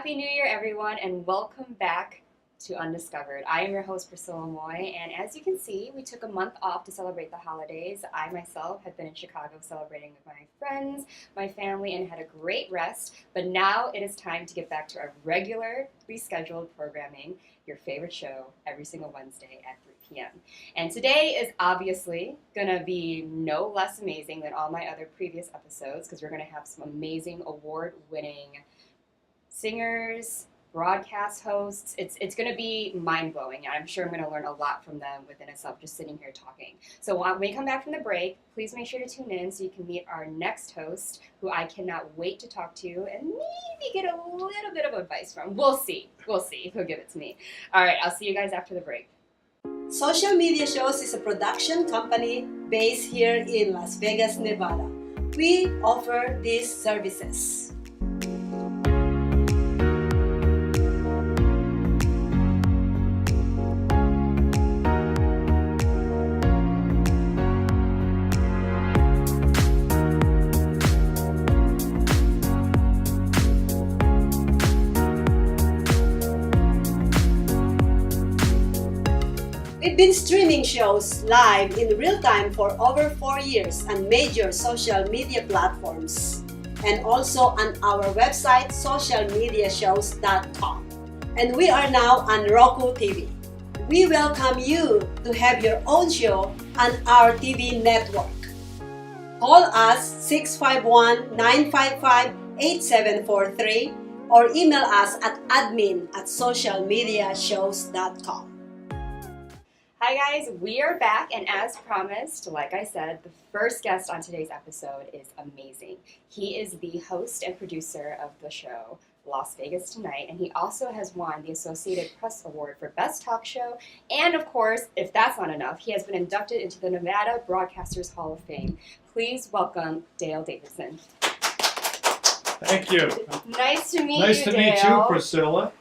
Happy New Year, everyone, and welcome back to Undiscovered. I am your host, Priscilla, and as you can see, we took a month off to celebrate the holidays. I myself have been in Chicago celebrating with my friends, my family, and had a great rest, but now it is time to get back to our regularly scheduled programming, your favorite show, every single Wednesday at 3 p.m. And today is obviously going to be no less amazing than all my other previous episodes because we're going to have some amazing award-winning singers, broadcast hosts. It's going to be mind-blowing. I'm sure I'm going to learn a lot from them within itself just sitting here talking. So when we come back from the break, please make sure to tune in so you can meet our next host, who I cannot wait to talk to and maybe get a little bit of advice from. We'll see if he'll give it to me. All right, I'll see you guys after the break. Social Media Shows is a production company based here in Las Vegas, Nevada. We offer these services. We've been streaming shows live in real time for over 4 years on major social media platforms and also on our website socialmediashows.com. And we are now on Roku TV. We welcome you to have your own show on our TV network. Call us 651-955-8743 or email us at admin@socialmediashows.com. Hi guys, we are back, and as promised, like I said, the first guest on today's episode is amazing. He is the host and producer of the show Las Vegas Tonight, and he also has won the Associated Press Award for Best Talk Show, and of course, if that's not enough, he has been inducted into the Nevada Broadcasters Hall of Fame. Please welcome Dale Davidson. Thank you. Nice to meet Nice you, to Dale. meet you, Priscilla.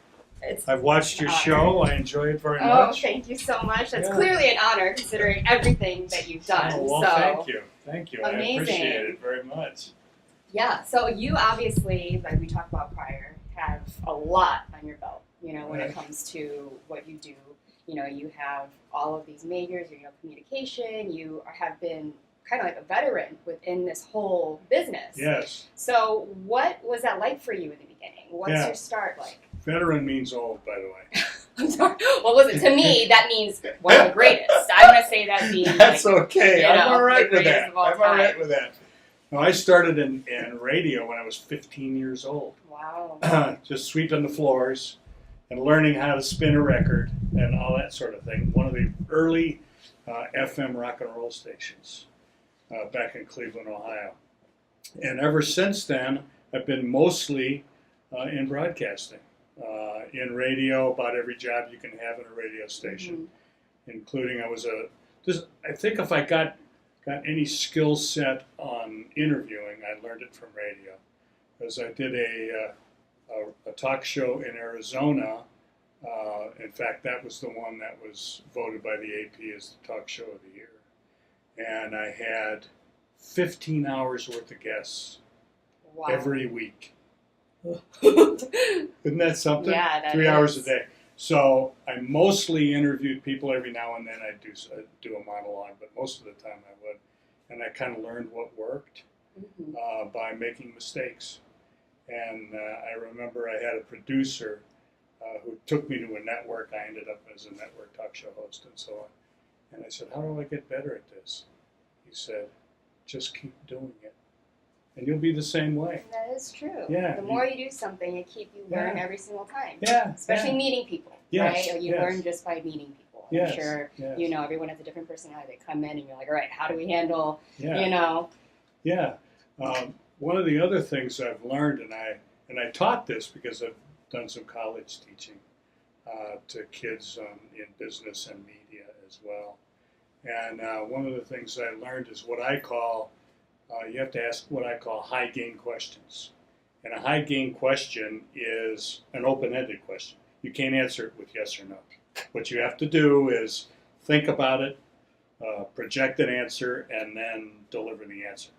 It's I've watched your an honor. show. I enjoy it very Oh, much. thank you so much. That's Yeah. clearly an honor considering everything that you've done. Oh, well, so, thank you. Thank you. Amazing. I appreciate it very much. yeah, so you obviously, like we talked about prior, have a lot on your belt, when it Right. comes to what you do. You have all of these majors, communication, you have been kind of like a veteran within this whole business. Yes. So what was that like for you in the beginning? What's Yeah. your start like? Veteran means old, by the way. I'm sorry. What was it? To me, that means one of the greatest. I'm going to say that being That's like, okay. I'm all right the with greatest that. of all I'm all right time. with that. No, I started in radio when I was 15 years old. Wow. Just sweeping the floors and learning how to spin a record and all that sort of thing. One of the early FM rock and roll stations back in Cleveland, Ohio. And ever since then, I've been mostly in broadcasting. In radio, about every job you can have in a radio station, including I think if I got any skill set on interviewing, I learned it from radio. Because I did a talk show in Arizona. In fact, that was the one that was voted by the AP as the talk show of the year. And I had 15 hours worth of guests Wow. every week. Isn't that something? Yeah, that 3 hours a is. day. So I mostly interviewed people. Every now and then I'd do a monologue, but most of the time I would. And I kind of learned what worked by making mistakes. And I remember I had a producer who took me to a network. I ended up as a network talk show host and so on. And I said, how do I get better at this? He said, just keep doing it. And you'll be the same way. That is true. Yeah. The more you do something, you learn Yeah. every single time. Yeah. Especially yeah. meeting people, Yes, right? You yes. learn just by meeting people. Yes, I'm sure, yes. everyone has a different personality. They come in and you're like, all right, how do we handle, Yeah. Yeah. One of the other things I've learned, and I taught this because I've done some college teaching to kids in business and media as well. And one of the things I learned is what I call, you have to ask what I call high gain questions. And a high gain question is an open-ended question. You can't answer it with yes or no. What you have to do is think about it, project an answer, and then deliver the answer.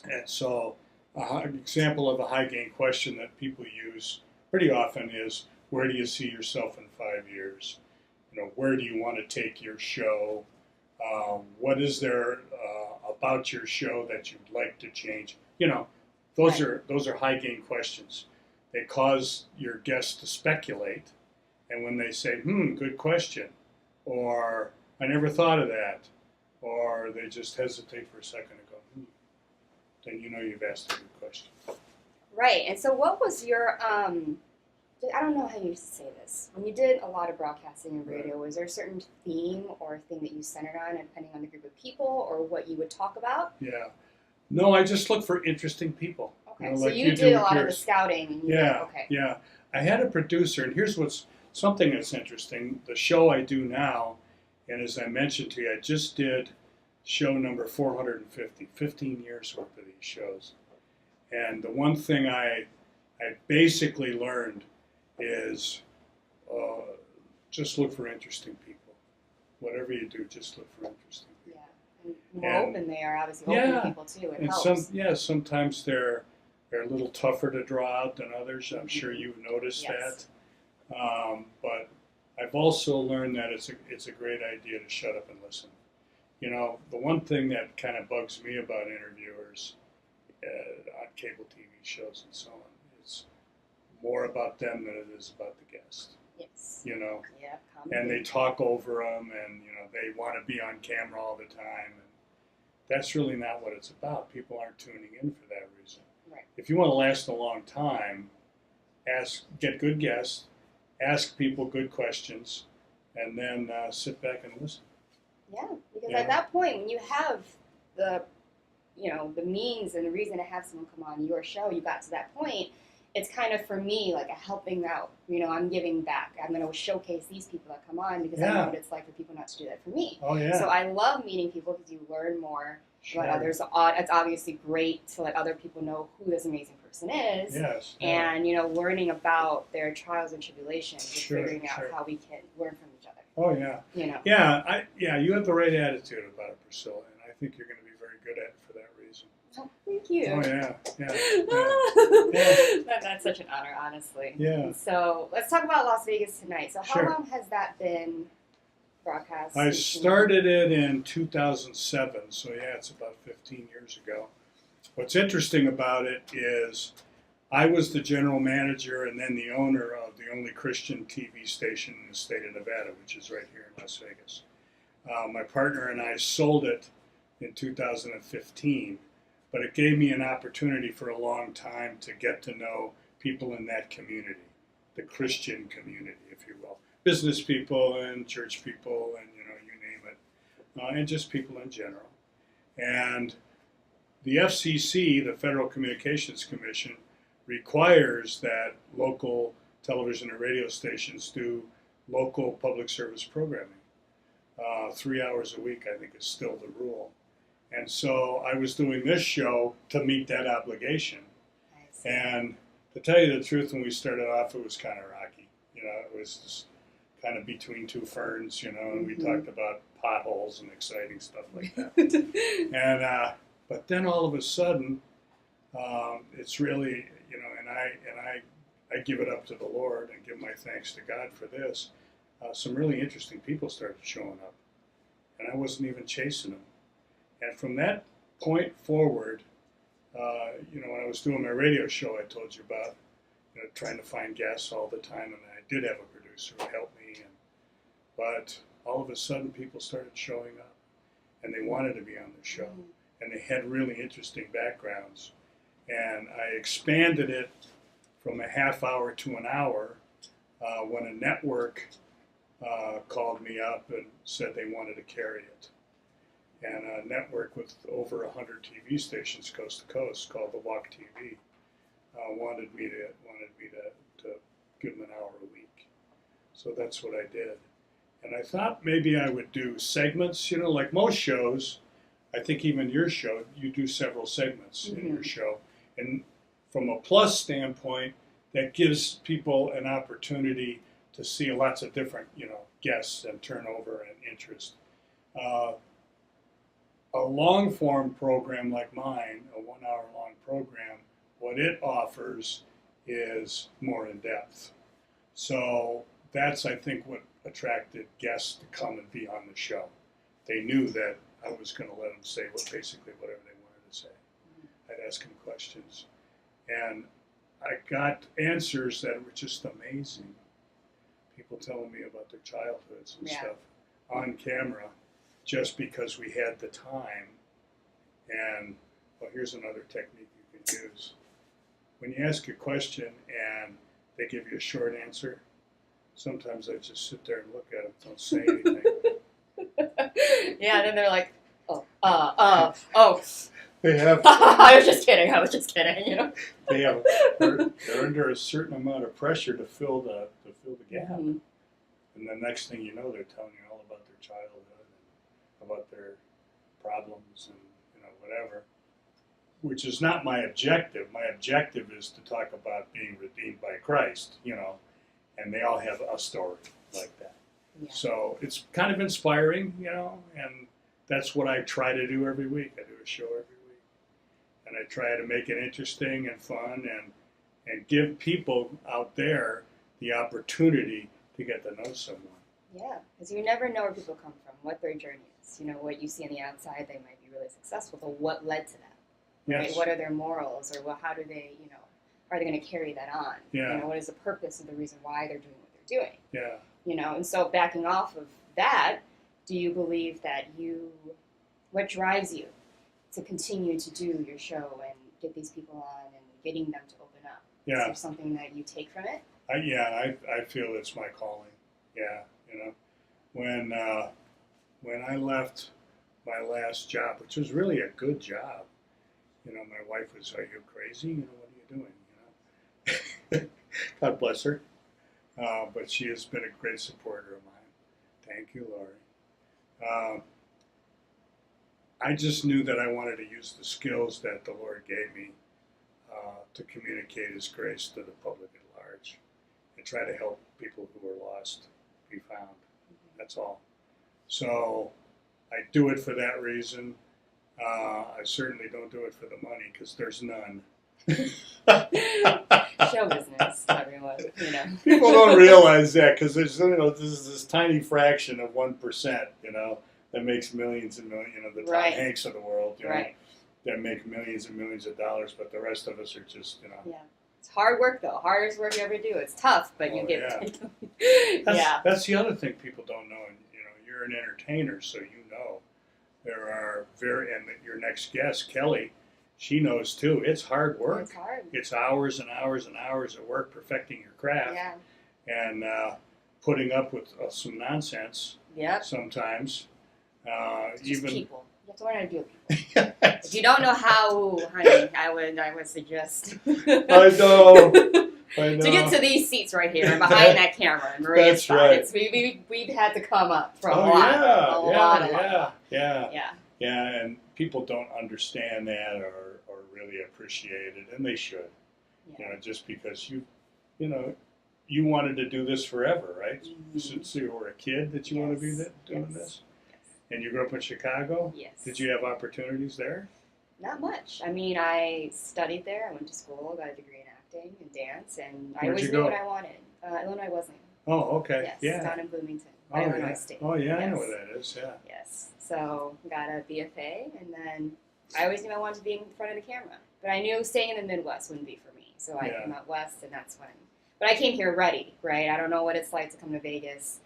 And so an example of a high gain question that people use pretty often is, where do you see yourself in 5 years? You know, where do you want to take your show? What is there about your show that you'd like to change? You know, those are high gain questions. They cause your guests to speculate, and when they say, good question, or I never thought of that, or they just hesitate for a second and go, then you know you've asked a good question. Right. And so what was your, I don't know how you used to say this. When you did a lot of broadcasting and radio, was there a certain theme or thing that you centered on, depending on the group of people or what you would talk about? Yeah. No, I just look for interesting people. Okay, you know, so like you do did a with lot of the yours. scouting. And okay. Yeah. I had a producer, and here's something that's interesting. The show I do now, and as I mentioned to you, I just did show number 450, 15 years worth of these shows. And the one thing I basically learned is just look for interesting people. Whatever you do, just look for interesting people. Yeah, and more open they are, obviously, open people too. It helps. Sometimes they're a little tougher to draw out than others. I'm sure you've noticed that. But I've also learned that it's a great idea to shut up and listen. You know, the one thing that kind of bugs me about interviewers on cable TV shows and so on, it's more about them than it is about the guest. Yes. You know, yeah, and they talk over them, and you know they want to be on camera all the time, and that's really not what it's about. People aren't tuning in for that reason. Right. If you want to last a long time, get good guests, ask people good questions, and then sit back and listen. Yeah, because at that point, when you have the means and the reason to have someone come on your show, you got to that point, it's kind of, for me, like a helping out. You know, I'm giving back. I'm going to showcase these people that come on because I know what it's like for people not to do that for me. Oh, yeah. So I love meeting people because you learn more about others. It's obviously great to let other people know who this amazing person is. Yes. And, learning about their trials and tribulations and figuring out how we can learn from each other. Oh, yeah. You know. Yeah, you have the right attitude about it, Priscilla, and I think you're going to be very good at it for that reason. Oh, thank you. Oh, yeah. That's such an honor, honestly. Yeah. So let's talk about Las Vegas tonight. So how long has that been broadcast? I started it in 2007, so yeah, it's about 15 years ago. What's interesting about it is I was the general manager and then the owner of the only Christian TV station in the state of Nevada, which is right here in Las Vegas. My partner and I sold it in 2015. But it gave me an opportunity for a long time to get to know people in that community, the Christian community, if you will. Business people and church people and, you name it, and just people in general. And the FCC, the Federal Communications Commission, requires that local television and radio stations do local public service programming. 3 hours a week, I think, is still the rule. And so I was doing this show to meet that obligation. And to tell you the truth, when we started off, it was kind of rocky. It was just kind of between two ferns, and we talked about potholes and exciting stuff like that. And but then all of a sudden, it's really, and I give it up to the Lord and give my thanks to God for this. Some really interesting people started showing up, and I wasn't even chasing them. And from that point forward, when I was doing my radio show I told you about, trying to find guests all the time, and I did have a producer who helped me. But all of a sudden, people started showing up, and they wanted to be on the show, and they had really interesting backgrounds. And I expanded it from a half hour to an hour when a network called me up and said they wanted to carry it. And a network with over 100 TV stations coast to coast called the Walk TV wanted me to give them an hour a week. So that's what I did. And I thought maybe I would do segments, like most shows. I think even your show, you do several segments in your show. And from a plus standpoint, that gives people an opportunity to see lots of different, guests and turnover and interest. A long-form program like mine, a 1 hour long program, what it offers is more in depth. So that's, I think, what attracted guests to come and be on the show. They knew that I was going to let them say basically whatever they wanted to say. I'd ask them questions. And I got answers that were just amazing. People telling me about their childhoods and stuff on camera just because we had the time. And, well, here's another technique you can use. When you ask a question and they give you a short answer, sometimes I just sit there and look at them, don't say anything. Yeah, then they're like, oh. They have. I was just kidding, you know. They're under a certain amount of pressure to fill the gap. Mhm. And the next thing you know, they're telling you all about their childhood and about their problems and whatever, which is not my objective. My objective is to talk about being redeemed by Christ, and they all have a story like that. Yeah. So it's kind of inspiring, and that's what I try to do every week. I do a show every week, and I try to make it interesting and fun and give people out there the opportunity to get to know someone. Yeah, because you never know where people come from, what their journey is. What you see on the outside, they might be really successful, but what led to that? Right? Yes. What are their morals, or how do they, are they going to carry that on? Yeah. What is the purpose of the reason why they're doing what they're doing? Yeah. And so backing off of that, do you believe that what drives you to continue to do your show and get these people on and getting them to open up? Yeah. Is there something that you take from it? I feel it's my calling. Yeah, when I left my last job, which was really a good job, my wife was, "Are you crazy? What are you doing?" God bless her, but she has been a great supporter of mine. Thank you, Lori. I just knew that I wanted to use the skills that the Lord gave me to communicate His grace to the public at large and try to help people who are lost be found. That's all. So I do it for that reason. I certainly don't do it for the money because there's none. Show business, everyone. People don't realize that because there's this tiny fraction of 1%, that makes millions and millions, the Tom Right. Hanks of the world, Right. that make millions and millions of dollars, but the rest of us are just, Yeah. It's hard work, though. Hardest work you ever do. It's tough, but you get That's, that's the other thing people don't know. And, you're an entertainer, so there are and your next guest, Kelly, she knows too. It's hard work. It's hard. It's hours and hours and hours of work perfecting your craft. Yeah. And putting up with some nonsense Yep. sometimes. Just Even people. You have to learn how to deal with people. If you don't know how, honey, I would suggest. I know. To get to these seats right here and behind that camera and Maria's spot. Right. We've had to come up from a yeah, lot. Yeah, and people don't understand that or really appreciate it, and they should. Yeah. Just because you wanted to do this forever, right? Mm-hmm. Since you were a kid that you want to be doing this? Yes. And you grew up in Chicago? Yes. Did you have opportunities there? Not much. I mean, I studied there. I went to school, got a degree in acting and dance, and I Where'd always you knew go? what I wanted. Illinois Wesleyan. Oh, okay. Yes, Yeah. down in Bloomington, Oh, Illinois yeah. State. Oh, yeah, I Yes. know where that is, yeah. Yes. So got a BFA, and then I always knew I wanted to be in front of the camera. But I knew staying in the Midwest wouldn't be for me. So I came out west, and that's when. But I came here ready, right? I don't know what it's like to come to Vegas,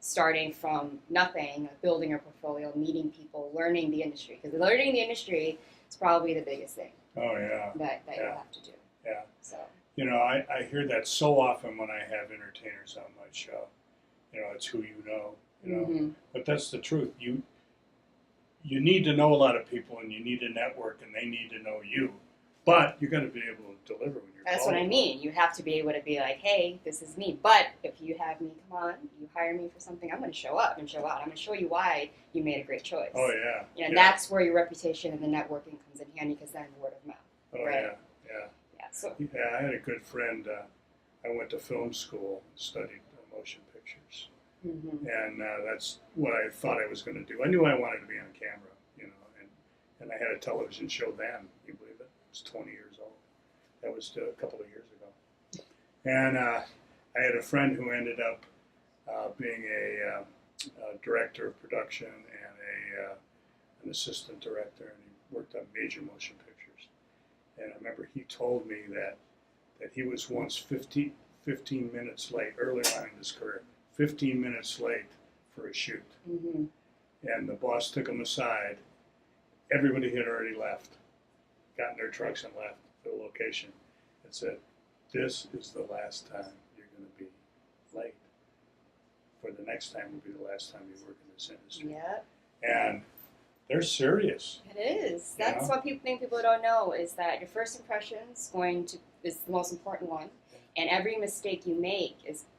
starting from nothing, building a portfolio, meeting people, learning the industry. Because learning the industry is probably the biggest thing Oh, yeah. that you'll have to do. Yeah. So. I hear that so often when I have entertainers on my show. It's who you know. Mm-hmm. But that's the truth. You need to know a lot of people, and you need to network, and they need to know you. But you got to be able to deliver when you're. That's what I mean. You have to be able to be like, hey, this is me. But if you have me come on, you hire me for something, I'm going to show up and show out. I'm going to show you why you made a great choice. Oh yeah. And that's where your reputation and the networking comes in handy, because then word of mouth. Oh right? yeah. So. Yeah, I had a good friend. I went to film school and studied motion pictures. Mm-hmm. And that's what I thought I was going to do. I knew I wanted to be on camera, and I had a television show then. You believe it? I was 20 years old. That was a couple of years ago. And I had a friend who ended up being a director of production and an assistant director, and he worked on major motion pictures. And I remember he told me that he was once 15 minutes late, early on in his career, 15 minutes late for a shoot. Mm-hmm. And the boss took him aside. Everybody had already left, got in their trucks and left the location, and said, "This is the last time you're going to be late. For the next time will be the last time you work in this industry." Yep. And they're serious. It is. You That's know? what people don't know is that your first impression is the most important one, and every mistake you make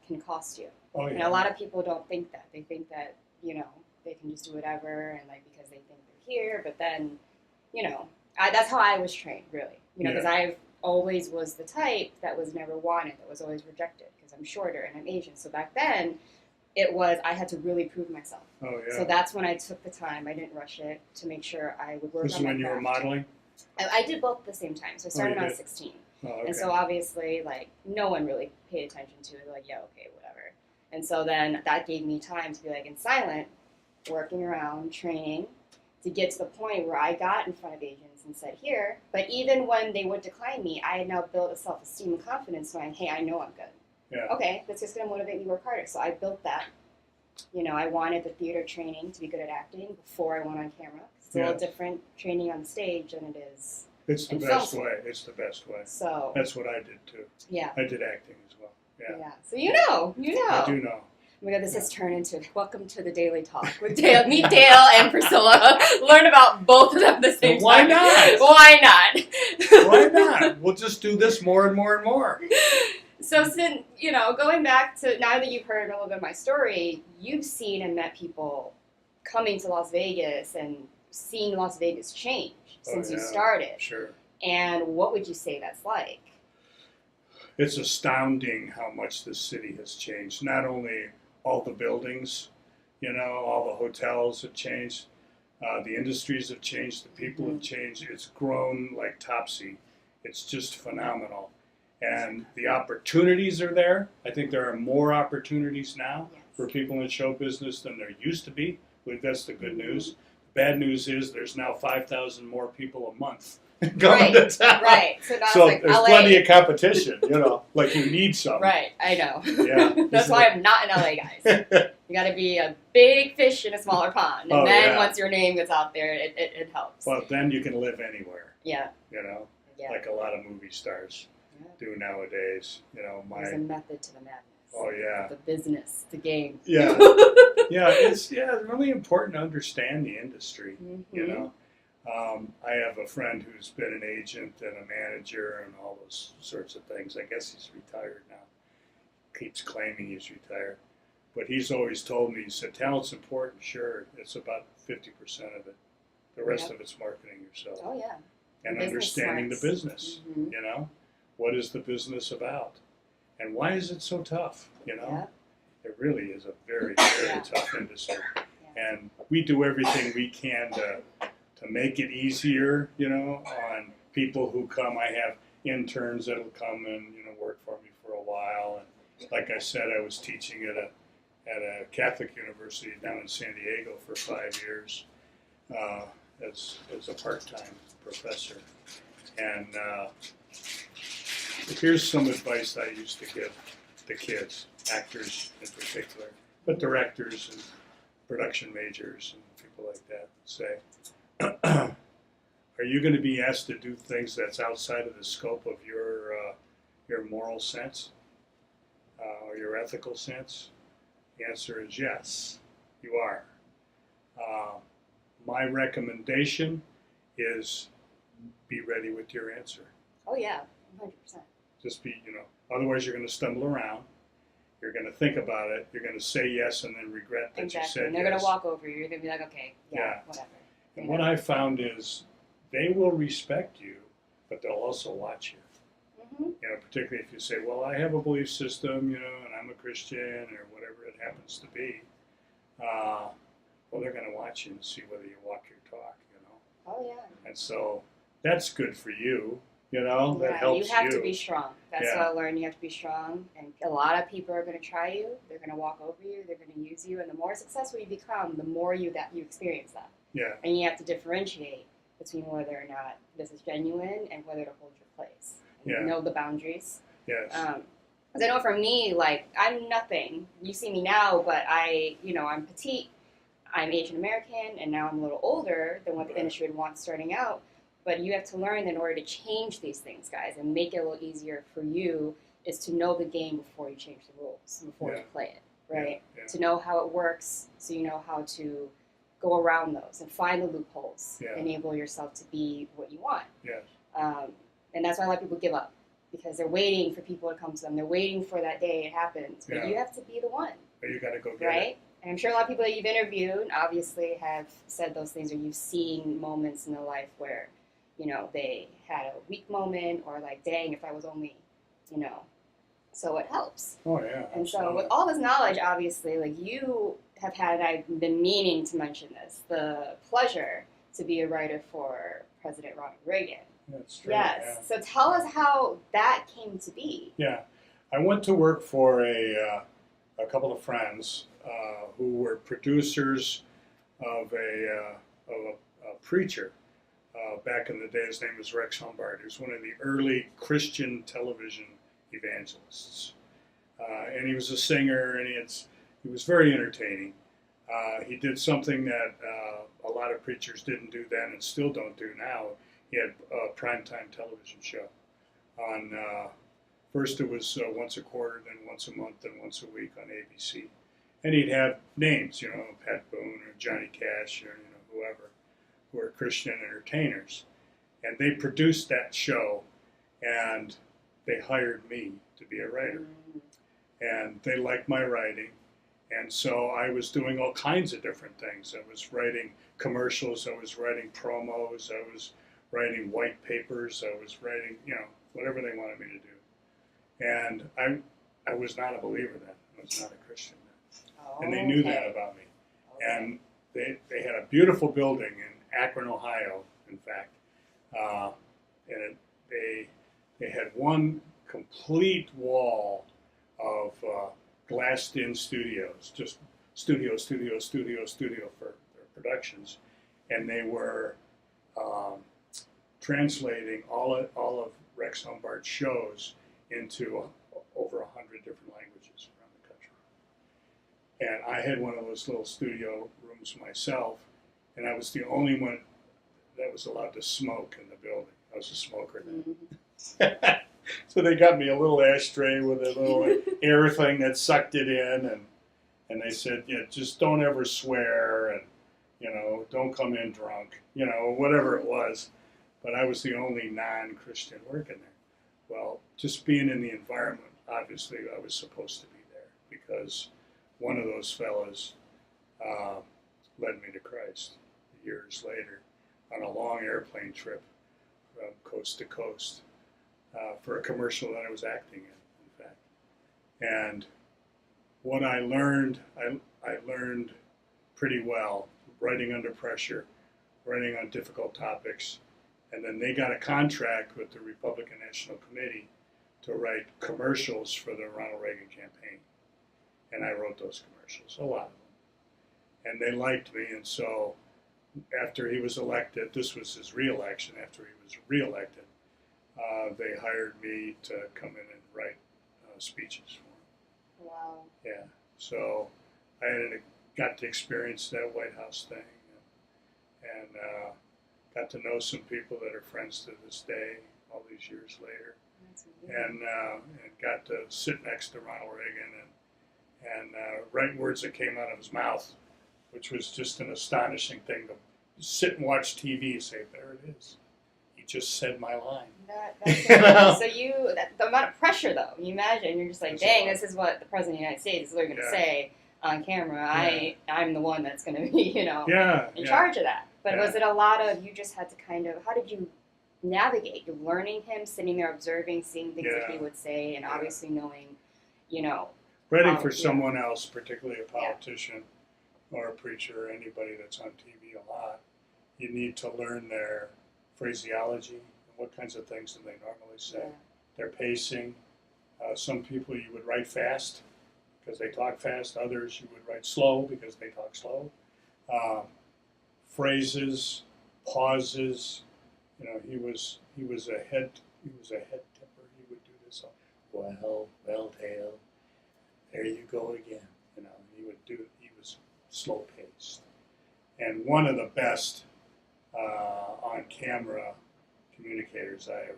can cost you. Oh, And yeah. a lot of people don't think that. They think that they can just do whatever and because they think they're here. But then, that's how I was trained, really. Because I always was the type that was never wanted, that was always rejected because I'm shorter and I'm Asian. So back then, I had to really prove myself. Oh, yeah. So that's when I took the time. I didn't rush it to make sure I would work This is on my when you were craft. modeling? I did both at the same time. So I started when I was 16. Oh, okay. And so obviously, no one really paid attention to it. They're like, yeah, okay, whatever. And so then that gave me time to be in silent, working around, training, to get to the point where I got in front of agents and said, here. But even when they would decline me, I had now built a self-esteem and confidence knowing, hey, I know I'm good. Yeah. Okay, that's just going to motivate me to work harder. So I built that. I wanted the theater training to be good at acting before I went on camera. It's a little different training on the stage than it is. It's the in best film. way. It's the best way. So That's what I did too. yeah. I did acting as well. Yeah. Yeah. So you know. I do know. Oh my God, this has turned into welcome to the Daily Talk with Dale. Meet Dale and Priscilla. Learn about both of them at the same time. Why not? Why not? Why not? We'll just do this more and more and more. So since, going back to now that you've heard a little bit of my story, you've seen and met people coming to Las Vegas and seeing Las Vegas change since you started. Sure. And what would you say that's like? It's astounding how much this city has changed. Not only all the buildings, all the hotels have changed, the industries have changed, the people have changed. It's grown like Topsy. It's just phenomenal. And the opportunities are there. I think there are more opportunities now for people in show business than there used to be. That's the good news. The bad news is there's now 5,000 more people a month coming to town. Right. So now So it's there's LA. plenty of competition, you need some. Right, I know. Yeah. That's why I'm not in LA, guys. You got to be a big fish in a smaller pond, and then once your name gets out there, it helps. Well, then you can live anywhere. Yeah. Like a lot of movie stars do nowadays. There's a method to the madness. Oh yeah. The business, the game. Yeah. It's really important to understand the industry. Mm-hmm. I have a friend who's been an agent and a manager and all those sorts of things. I guess he's retired now. Keeps claiming he's retired. But he's always told me, he said, talent's important, sure. It's about 50% of it. The rest of it's marketing yourself. Oh, yeah. And Business understanding smarts. the business. Mm-hmm. What is the business about? And why is it so tough? It really is a very, very tough industry. Yeah. And we do everything we can to make it easier, on people who come. I have interns that'll come and, work for me for a while. And like I said, I was teaching at a Catholic university down in San Diego for 5 years as a part-time professor. And here's some advice I used to give the kids, actors in particular, but directors and production majors and people like that say, are you going to be asked to do things that's outside of the scope of your moral sense or your ethical sense? The answer is yes, you are. My recommendation is be ready with your answer. Oh, yeah, 100%. Just be, otherwise you're going to stumble around. You're going to think about it. You're going to say yes and then regret that you said And they're yes. going to walk over you. You're going to be like, okay, whatever. And what I found is they will respect you, but they'll also watch you. Mm-hmm. Particularly if you say, well, I have a belief system, and I'm a Christian or whatever it happens to be. Well, they're going to watch you and see whether you walk your talk, Oh, yeah. And so that's good for you, You know, that helps you have to be strong. That's what I learned. You have to be strong, and a lot of people are going to try you. They're going to walk over you. They're going to use you, and the more successful you become, the more you experience that. Yeah. And you have to differentiate between whether or not this is genuine and whether to hold your place. And know the boundaries. Yes. Because I know for me, like, I'm nothing. You see me now, but I'm petite. I'm Asian American, and now I'm a little older than what the industry would want starting out. But you have to learn in order to change these things, guys, and make it a little easier for you is to know the game before you change the rules, before you play it, right? Yeah. To know how it works so you know how to go around those and find the loopholes, enable yourself to be what you want. Yes. And that's why a lot of people give up, because they're waiting for people to come to them. They're waiting for that day it happens. But you have to be the one. But you got to go get right? it. And I'm sure a lot of people that you've interviewed obviously have said those things, or you've seen moments in their life where, they had a weak moment, or like, dang, if I was only, so it helps. Oh, yeah. And so with all this knowledge, obviously, like, you have had, I've been meaning to mention this, the pleasure to be a writer for President Ronald Reagan. That's true. Yes. Yeah. So tell us how that came to be. Yeah. I went to work for a couple of friends who were producers of a preacher. Back in the day, his name was Rex Humbard. He was one of the early Christian television evangelists. And he was a singer, and he was very entertaining. He did something that a lot of preachers didn't do then and still don't do now. He had a primetime television show on, first it was once a quarter, then once a month, then once a week on ABC. And he'd have names, Pat Boone or Johnny Cash or whoever, who were Christian entertainers. And they produced that show, and they hired me to be a writer. And they liked my writing. And so I was doing all kinds of different things. I was writing commercials, I was writing promos, I was writing white papers, I was writing, whatever they wanted me to do. And I was not a believer then. I was not a Christian then. And they knew that about me. And they had a beautiful building in Akron, Ohio, in fact. And they had one complete wall of glassed-in studios, just studio for their productions. And they were translating all of Rex Humbard's shows into over 100 different languages around the country. And I had one of those little studio rooms myself, and I was the only one that was allowed to smoke in the building. I was a smoker then. So they got me a little ashtray with a little air thing that sucked it in, and they said, just don't ever swear, and don't come in drunk, whatever it was. But I was the only non-Christian working there. Well, just being in the environment, obviously I was supposed to be there, because one of those fellas led me to Christ years later on a long airplane trip from coast to coast for a commercial that I was acting in fact. And what I learned pretty well, writing under pressure, writing on difficult topics. And then they got a contract with the Republican National Committee to write commercials for the Ronald Reagan campaign. And I wrote those commercials, a lot of them. And they liked me, and so after he was elected, this was his re-election, after he was re-elected, they hired me to come in and write speeches for him. Wow. Yeah, so I got to experience that White House thing, and got to know some people that are friends to this day, all these years later, and got to sit next to Ronald Reagan and write words that came out of his mouth, which was just an astonishing thing to sit and watch TV and say, there it is. He just said my line. That's so the amount of pressure, though, you imagine, you're just like, dang, this is what the President of the United States is literally going to say on camera. Yeah. I'm the one that's going to be, in charge of that. But was it a lot of, you just had to kind of, how did you navigate? You're learning him, sitting there observing, seeing things that he would say, and obviously knowing, writing for someone else, particularly a politician or a preacher or anybody that's on TV a lot, you need to learn their phraseology, what kinds of things do they normally say? Yeah. Their pacing. Some people you would write fast because they talk fast. Others you would write slow because they talk slow. Phrases, pauses. You know, he was a head tipper. He would do this. Well, tail. There you go again. You know, he was slow paced. And one of the best on camera communicators I ever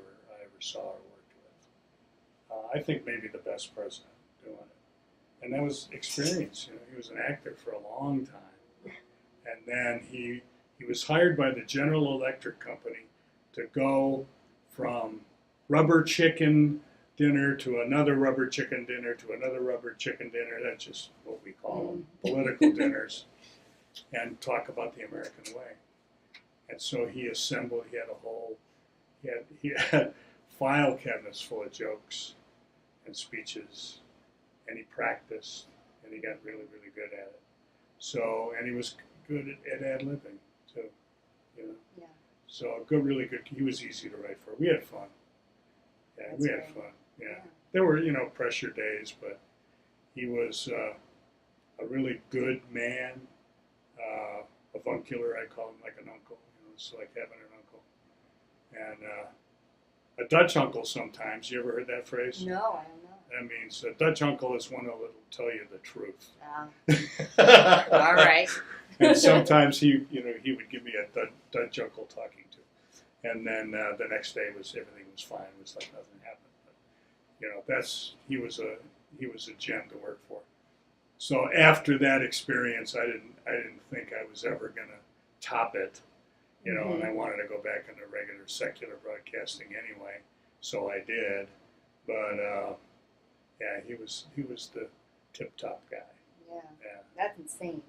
saw or worked with. I think maybe the best president doing it. And that was experience. You know, he was an actor for a long time. And then he was hired by the General Electric Company to go from rubber chicken dinner to another rubber chicken dinner to another rubber chicken dinner. That's just what we call them, political dinners, and talk about the American way. And so he assembled. He had file cabinets full of jokes and speeches, and he practiced, and he got really, really good at it. So, and he was good at ad-libbing too, you know. Yeah. So really good. He was easy to write for. We had fun. Yeah, That's we had great. fun. Yeah. There were, pressure days, but he was a really good man, avuncular. I call him like an uncle. It's like having an uncle. And a Dutch uncle sometimes. You ever heard that phrase? No, I don't know. That means a Dutch uncle is one that will tell you the truth. All right. And sometimes he would give me a Dutch uncle talking to, and then the next day everything was fine. It was like nothing happened. But, he was a gem to work for. So after that experience, I didn't think I was ever gonna top it, and I wanted to go back into regular secular broadcasting anyway. So I did, but yeah, he was the tip top guy. Yeah. Yeah, That's insane.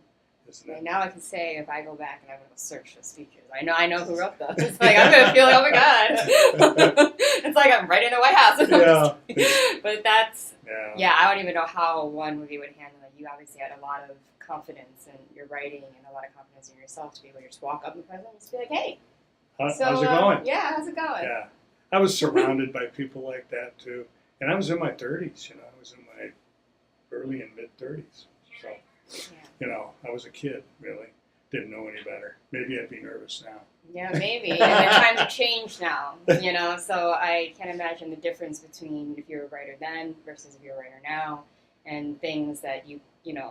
isn't it? And now I can say if I go back and I'm gonna go search the speeches, I know who wrote those. It's like I'm gonna feel like, oh my god, it's like I'm right in the White House. Yeah. But that's Yeah. I don't even know how one movie would handle it. You obviously had a lot of confidence in your writing and a lot of confidence in yourself to be able to just walk up in the president and just be like, hey, How's it going? Yeah, how's it going? Yeah, I was surrounded by people like that too, and I was in my 30s. I was in my early and mid 30s. So, I was a kid. Really, didn't know any better. Maybe I'd be nervous now. Yeah, maybe. And the times have changed now, so I can't imagine the difference between if you're a writer then versus if you're a writer now, and things that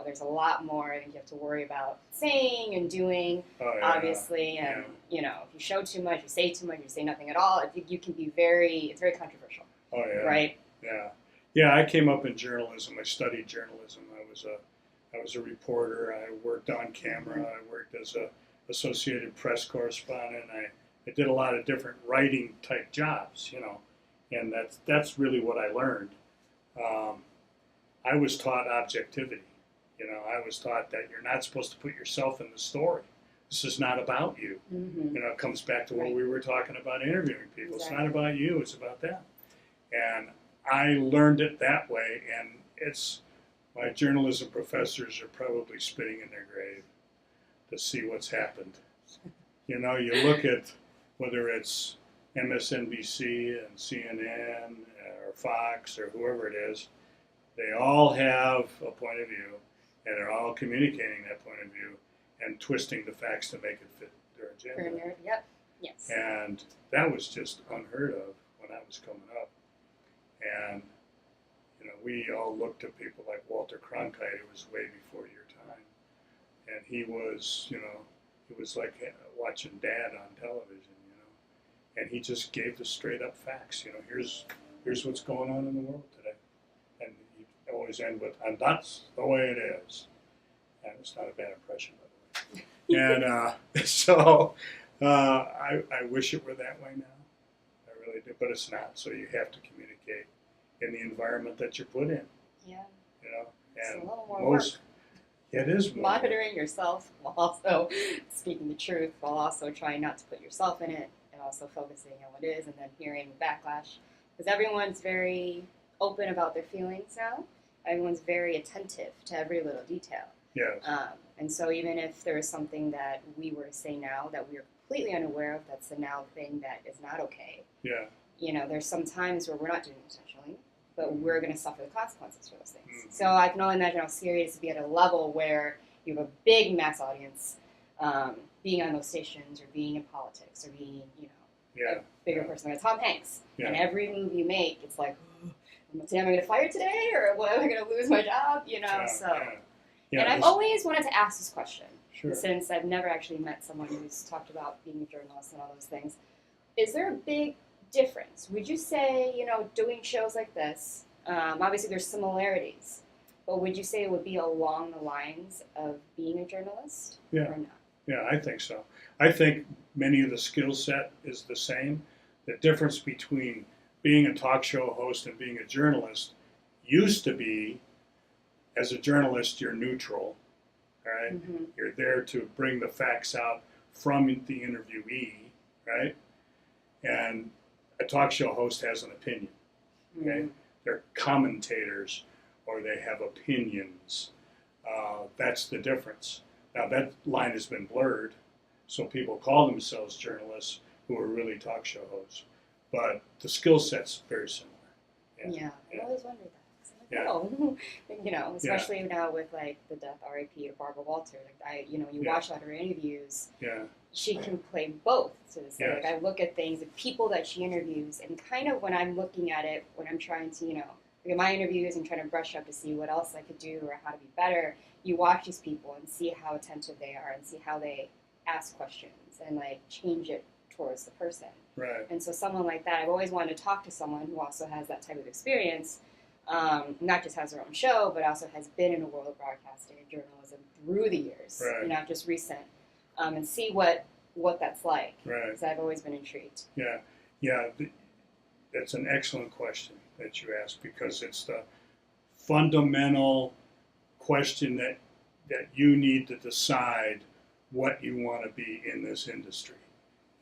there's a lot more that you have to worry about saying and doing, obviously, and, if you show too much, you say too much, you say nothing at all, I think you can be it's very controversial. Oh, yeah. Right? Yeah. Yeah, I came up in journalism. I studied journalism. I was a reporter. I worked on camera. I worked as a Associated Press correspondent. I did a lot of different writing type jobs, and that's really what I learned. I was taught objectivity. I was taught that you're not supposed to put yourself in the story. This is not about you. Mm-hmm. It comes back to what we were talking about interviewing people. Exactly. It's not about you. It's about them. And I learned it that way, and my journalism professors are probably spitting in their grave to see what's happened. You look at whether it's MSNBC and CNN or Fox or whoever it is, they all have a point of view, and they're all communicating that point of view and twisting the facts to make it fit their agenda. Yep. Yes. And that was just unheard of when I was coming up. And, we all looked at people like Walter Cronkite, who was way before your time. And he was, it was like watching Dad on television, And he just gave the straight up facts, here's what's going on in the world today. And he always end with, and that's the way it is. And it's not a bad impression, by the way. And so I wish it were that way now. I really do, but it's not. So you have to communicate in the environment that you're put in. Yeah. And it's a little more work. It is more monitoring work. Yourself while also speaking the truth, while also trying not to put yourself in it, and also focusing on what is, and then hearing backlash. Because everyone's very open about their feelings now. Everyone's very attentive to every little detail. Yes. And so even if there is something that we were to say now that we are completely unaware of, that's a now thing that is not okay, Yeah. You know, there's some times where we're not doing it intentionally, but we're going to suffer the consequences for those things. Mm-hmm. So I can only imagine how serious to be at a level where you have a big mass audience, being on those stations or being in politics or being, you know, a bigger person like Tom Hanks. Yeah. And every move you make, it's like, today am I going to fire today, or what, am I going to lose my job? You know, and I've always wanted to ask this question, since I've never actually met someone who's talked about being a journalist and all those things. Is there a big difference? Would you say, you know, doing shows like this, obviously there's similarities, but would you say it would be along the lines of being a journalist or not? Yeah, I think so. I think many of the skill set is the same. The difference between being a talk show host and being a journalist used to be, as a journalist, you're neutral, right? Mm-hmm. You're there to bring the facts out from the interviewee, right? And a talk show host has an opinion, okay? Mm-hmm. They're commentators, or they have opinions. That's the difference. Now, that line has been blurred, so people call themselves journalists who are really talk show hosts. But the skill set's very similar. Yeah. I always wondered that. Oh, you know, especially now with like the death R.I.P. of Barbara Walter. Like you watch a lot of her interviews. Yeah. She can play both. So to say, like I look at things and people that she interviews, and kind of when I'm looking at it, when I'm trying to, you know, look at my interviews and trying to brush up to see what else I could do or how to be better. You watch these people and see how attentive they are and see how they ask questions and like change it towards the person. Right. And so someone like that, I've always wanted to talk to someone who also has that type of experience, not just has their own show, but also has been in the world of broadcasting and journalism through the years, not just recent, and see what that's like. Right. Because I've always been intrigued. Yeah. That's an excellent question that you asked, because it's the fundamental question that you need to decide what you want to be in this industry.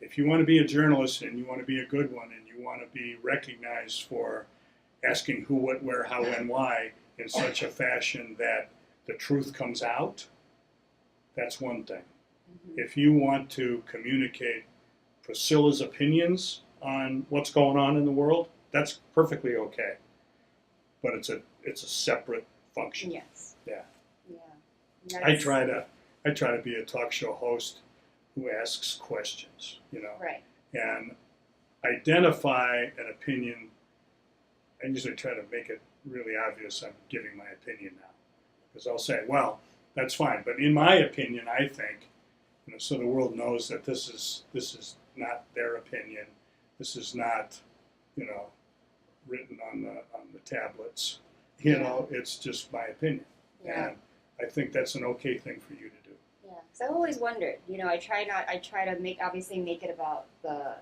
If you want to be a journalist and you want to be a good one and you want to be recognized for asking who, what, where, how, and why in such a fashion that the truth comes out, that's one thing. Mm-hmm. If you want to communicate Priscilla's opinions on what's going on in the world, that's perfectly okay. But it's a separate function. Yes. Yeah. Yeah. I try to be a talk show host who asks questions, you know, and identify an opinion. I usually try to make it really obvious I'm giving my opinion now, because I'll say, well, that's fine, but in my opinion, I think, you know, so the world knows that this is not their opinion. This is not, you know, written on the tablets. You know, it's just my opinion. Yeah. And I think that's an okay thing for you to do. Yeah, because I've always wondered, you know, I try to make it about the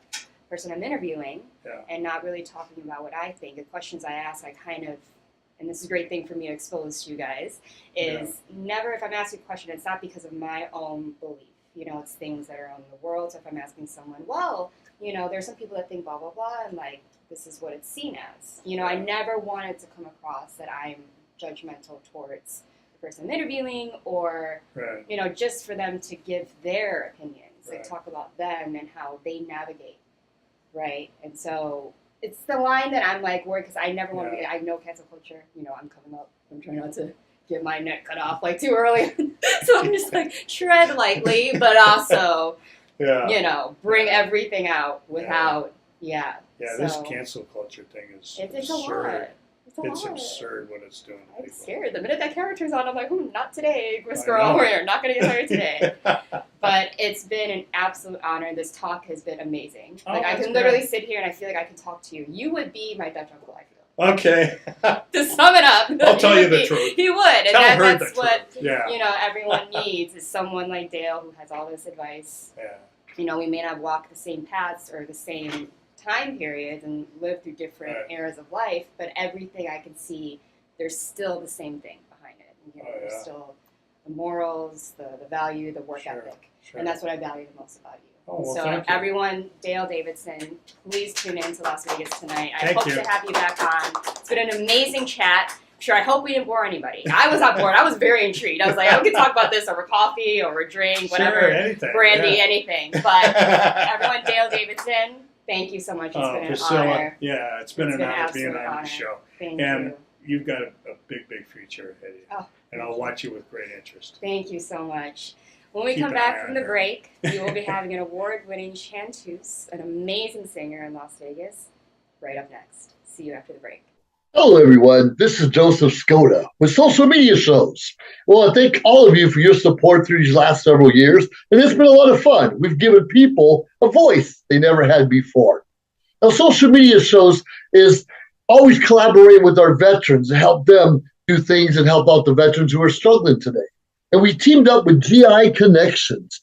person I'm interviewing and not really talking about what I think. The questions I ask, I kind of, and this is a great thing for me to expose to you guys, is never, if I'm asking a question, it's not because of my own belief. You know, it's things that are on the world. So if I'm asking someone, well, you know, there's some people that think blah, blah, blah, and like, this is what it's seen as. You know, I never wanted to come across that I'm judgmental towards the person I'm interviewing, or, you know, just for them to give their opinions, like talk about them and how they navigate, right? And so it's the line that I'm like worried, because I never want to be, I know cancel culture, you know, I'm coming up, I'm trying not to get my neck cut off like too early. So I'm just like, tread lightly, but also, you know, bring everything out without, Yeah, this cancel culture thing is it's absurd. It's absurd what it's doing to I'm people. scared. The minute that camera turns on, I'm like, not today, Miss Girl. We're not going to get hired today. But it's been an absolute honor. This talk has been amazing. Like, I can literally sit here and I feel like I can talk to you. You would be my Dutch uncle, I feel. Okay. To sum it up, I'll tell you the truth. He would. And that's what, you know, everyone needs, is someone like Dale who has all this advice. Yeah. You know, we may not walk the same paths or the same time periods and live through different eras of life, but everything I can see, there's still the same thing behind it. You know, there's still the morals, the value, the work ethic. And that's what I value the most about you. So everyone, Dale Davidson, please tune in to Las Vegas tonight. I hope to have you back on. It's been an amazing chat. I hope we didn't bore anybody. I was not bored. I was very intrigued. I was like, we could talk about this over coffee, over drink, whatever, anything, brandy, anything. But everyone, Dale Davidson, Thank you so much. It's been Priscilla, an honor. yeah, it's been an honor absolute being on honor. the show. Thank And you. you've got a big future ahead of you. Oh, And I'll watch you with great interest. Thank you so much. When we Keep come an back eye from on the her. break, we will be having an award-winning chanteuse, an amazing singer in Las Vegas, right up next. See you after the break. Hello, everyone. This is Joseph Skoda with Social Media Shows. Well, I thank all of you for your support through these last several years, and it's been a lot of fun. We've given people a voice they never had before. Now, Social Media Shows is always collaborating with our veterans to help them do things and help out the veterans who are struggling today. And we teamed up with GI Connections,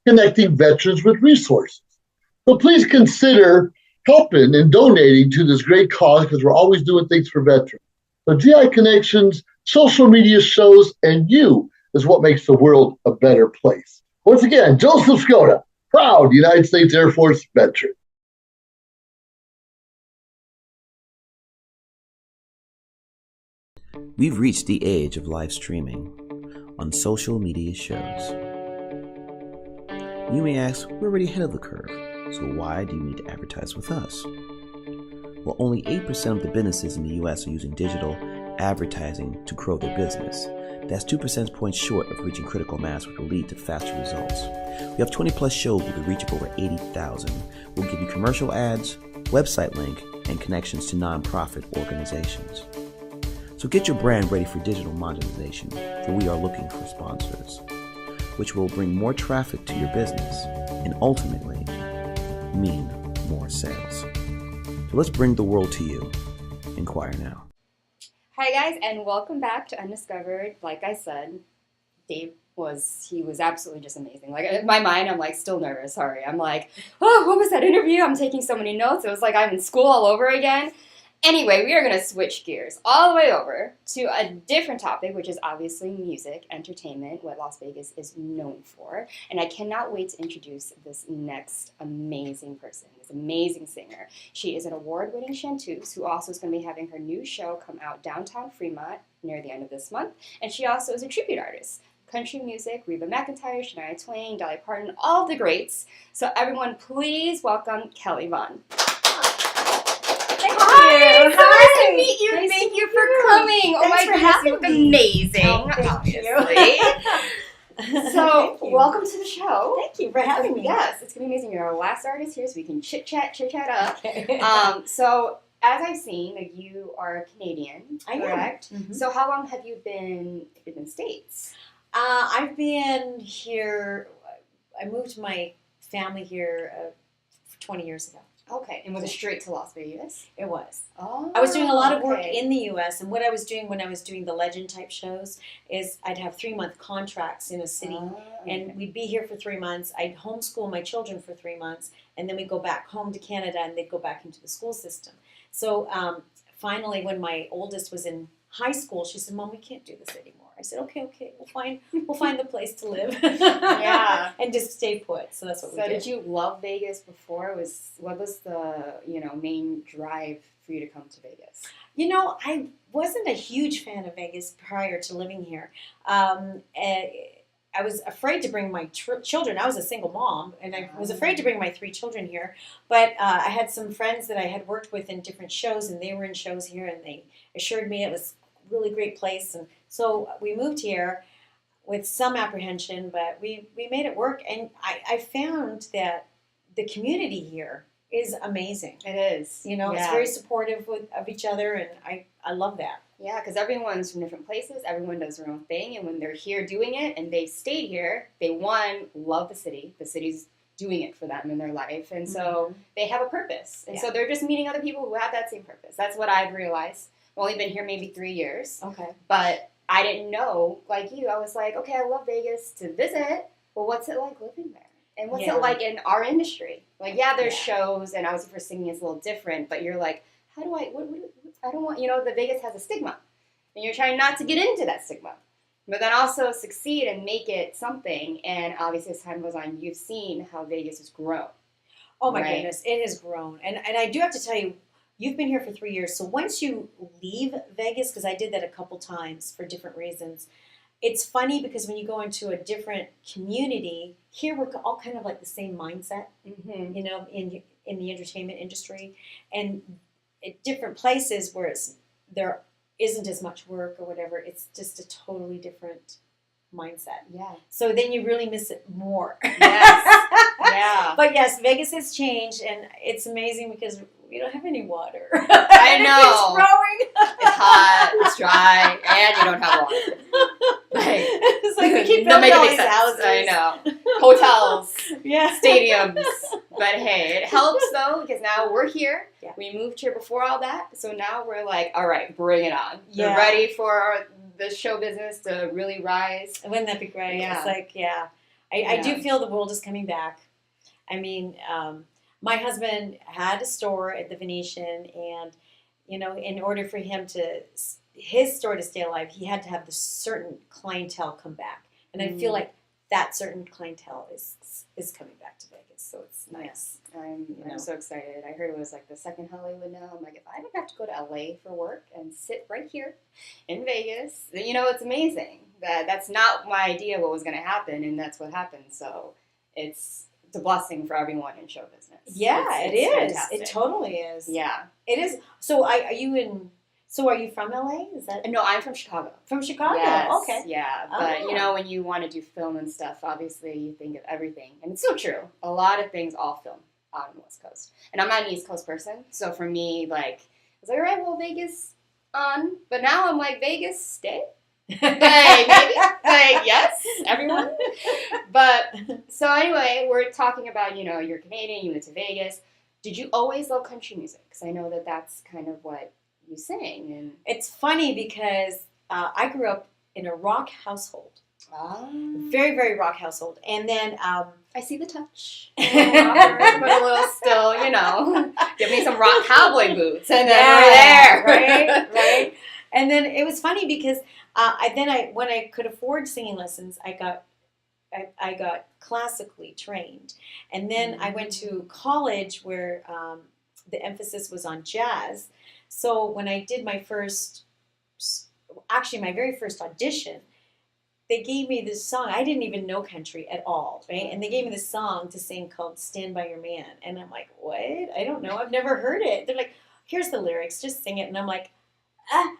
connecting veterans with resources. So please consider helping and donating to this great cause because we're always doing things for veterans. So GI Connections, Social Media Shows, and you is what makes the world a better place. Once again, Joseph Skoda, proud United States Air Force veteran. We've reached the age of live streaming on social media shows. You may ask, we're already ahead of the curve, so why do you need to advertise with us? Well, only 8% of the businesses in the US are using digital advertising to grow their business. That's 2 percentage points short of reaching critical mass, which will lead to faster results. We have 20 plus shows with a reach of over 80,000. We'll give you commercial ads, website link, and connections to nonprofit organizations. So get your brand ready for digital monetization, for we are looking for sponsors, which will bring more traffic to your business and ultimately mean more sales. So let's bring the world to you. Inquire now. Hi guys, and welcome back to Undiscovered. Like I said, Dave was absolutely just amazing. Like in my mind, I'm like still nervous. Sorry, I'm like, oh, what was that interview? I'm taking so many notes. It was like I'm in school all over again. Anyway, we are going to switch gears all the way over to a different topic, which is obviously music, entertainment, what Las Vegas is known for. And I cannot wait to introduce this next amazing person, this amazing singer. She is an award-winning chanteuse who also is going to be having her new show come out downtown Fremont near the end of this month. And she also is a tribute artist. Country music, Reba McEntire, Shania Twain, Dolly Parton, all of the greats. So everyone, please welcome Kelly Vohnn. Hi, so nice to meet you. Nice Thank to you meet for you. coming. Oh Thanks my for goodness, you having look me. amazing. Oh, thank Obviously. So, Thank you. welcome to the show. Thank you for having me. Yes, it's gonna be amazing. You're our last artist here, so we can chit chat up. Okay. So as I've seen, like you are Canadian, I am. correct? Mhm. So how long have you been in the States? I've been here. I moved my family here 20 years ago. Okay, and was it straight to Las Vegas? It was. Oh, I was doing a lot of work okay. in the U.S. and what I was doing when I was doing the legend type shows is I'd have 3-month contracts in a city. And we'd be here for 3 months. I'd homeschool my children for 3 months, and then we'd go back home to Canada, and they'd go back into the school system. So finally, when my oldest was in high school, she said, "Mom, we can't do this anymore." I said, "Okay, we'll find the place to live." Yeah. And just stay put. So that's what we So did. did you love Vegas before? What was the main drive for you to come to Vegas? You know, I wasn't a huge fan of Vegas prior to living here. I was afraid to bring my children. I was a single mom, and I was afraid to bring my 3 children here. But I had some friends that I had worked with in different shows, and they were in shows here, and they assured me it was a really great place. And so we moved here with some apprehension, but we made it work. And I found that the community here is amazing. It is. You know, Yeah. it's very supportive of each other, and I love that. Yeah, because everyone's from different places. Everyone does their own thing, and when they're here doing it, and they've stayed here, they love the city. The city's doing it for them in their life, and so they have a purpose, and so they're just meeting other people who have that same purpose. That's what I've realized. I've only been here maybe 3 years, Okay. but I didn't know, like you. I was like, okay, I love Vegas to visit, but what's it like living there? And what's Yeah. it like in our industry? Like, yeah, there's Yeah. shows, and obviously for singing it's a little different, but you're like, how do I, I don't want, the Vegas has a stigma. And you're trying not to get into that stigma. But then also succeed and make it something. And obviously as time goes on, you've seen how Vegas has grown. Oh my Right. goodness, it has grown. And I do have to tell you, you've been here for 3 years. So once you leave Vegas, because I did that a couple times for different reasons, it's funny because when you go into a different community, here we're all kind of like the same mindset, Mm-hmm. you know, in the entertainment industry, and at different places where there isn't as much work or whatever, it's just a totally different mindset. Yeah. So then you really miss it more. Yes. Yeah. But yes, Vegas has changed, and it's amazing because we don't have any water. I know. It's growing. It's hot, it's dry, and you don't have water. Like, It's like we keep that building make all any these sense. houses. I know. Hotels, Yeah. stadiums. But hey, it helps though because now we're here. Yeah. We moved here before all that, so now we're like, all right, bring it on. Yeah. We're ready for the show business to really rise. Wouldn't that be great? Yeah. It's like, I do feel the world is coming back. I mean, my husband had a store at the Venetian, and, you know, in order for his store to stay alive, he had to have the certain clientele come back. And I feel like that certain clientele is coming back to Vegas, so it's nice. I'm so excited. I heard it was like the second Hollywood now. I'm like, if I don't have to go to LA for work and sit right here in Vegas, then, you know, it's amazing. That's not my idea what was going to happen, and that's what happened. So it's a blessing for everyone in show business. Yeah, It's it is. fantastic. It totally is. Yeah. It is. So are you from LA? Is that No, I'm from Chicago. from Chicago? Yes, Okay. Yeah, but Oh. you know, when you want to do film and stuff, obviously you think of everything. And it's so true. A lot of things all film out on the West Coast. And I'm not an East Coast person. So for me, like, I was like, all right, well, Vegas on. But now I'm like, Vegas, stay. Like, maybe. Like, yes, everyone. But, so anyway, we're talking about, you know, you're Canadian, you went to Vegas. Did you always love country music? Because I know that that's kind of what you sing. And It's funny because I grew up in a rock household, very, very rock household. And then I see the touch. But a little still, you know. Give me some rock cowboy boots, and then we're there. right. And then it was funny because when I could afford singing lessons, I got classically trained, and then I went to college where the emphasis was on jazz. So when I did my very first audition, they gave me this song. I didn't even know country at all, right? And they gave me this song to sing called "Stand By Your Man," and I'm like, what? I don't know. I've never heard it. They're like, here's the lyrics, just sing it, and I'm like, ah.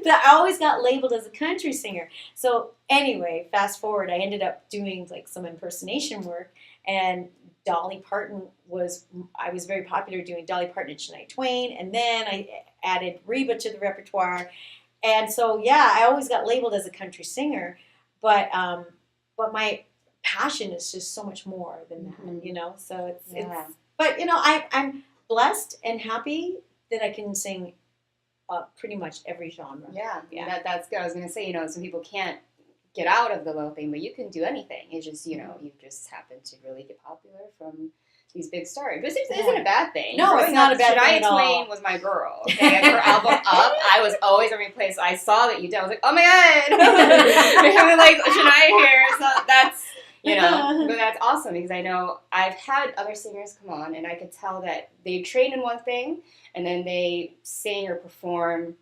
I always got labeled as a country singer. So anyway, fast forward, I ended up doing like some impersonation work, and Dolly Parton I was very popular doing Dolly Parton and Shania Twain, and then I added Reba to the repertoire. And so, yeah, I always got labeled as a country singer, but my passion is just so much more than that, you know. So it's but you know, I'm blessed and happy that I can sing pretty much every genre. Yeah. That's good. I was gonna say, you know, some people can't get out of the little thing, but you can do anything. It's just, you know, you just happen to really get popular from these big stars. But it isn't a bad thing. No, it's not a bad thing at all. Shania Twain was my girl. Okay, and her album Up, I was always every place I saw that you did. I was like, oh my god, we're having like Shania here. So that's, you know, but that's awesome because I know I've had other singers come on, and I could tell that they train in one thing, and then they sing or perform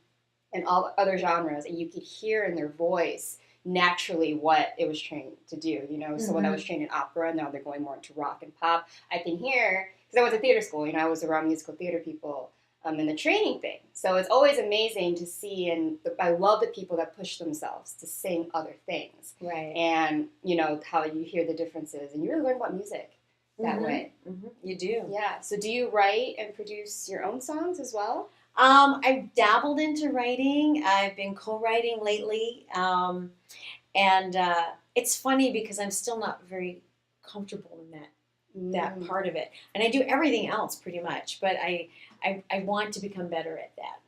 in all other genres, and you could hear in their voice naturally what it was trained to do, you know. So when I was trained in opera, now they're going more into rock and pop. I can hear, because I went to theater school, you know, I was around musical theater people in the training thing. So it's always amazing to see, and I love the people that push themselves to sing other things. Right. And, you know, how you hear the differences, and you really learn about music that way. Mm-hmm. You do. Yeah. So do you write and produce your own songs as well? I've dabbled into writing. I've been co-writing lately. And it's funny because I'm still not very comfortable in that part of it. And I do everything else pretty much, but I want to become better at that.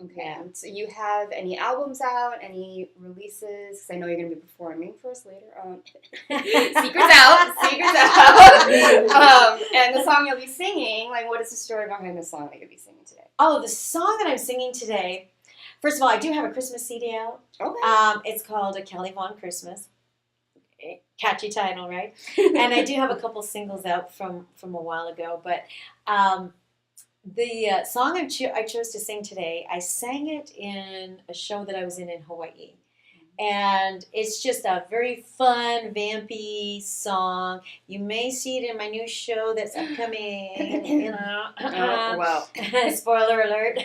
Okay. Yeah. So you have any albums out, any releases? Because I know you're going to be performing for us later on. Secrets out. And the song you'll be singing, like, what is the story behind the song that you'll be singing today? Oh, the song that I'm singing today, first of all, I do have a Christmas CD out. Okay. It's called A Kelly Vohnn Christmas. Catchy title, right? And I do have a couple singles out from a while ago, but The song I chose to sing today, I sang it in a show that I was in Hawaii. And it's just a very fun, vampy song. You may see it in my new show that's upcoming. Oh, well. Spoiler alert.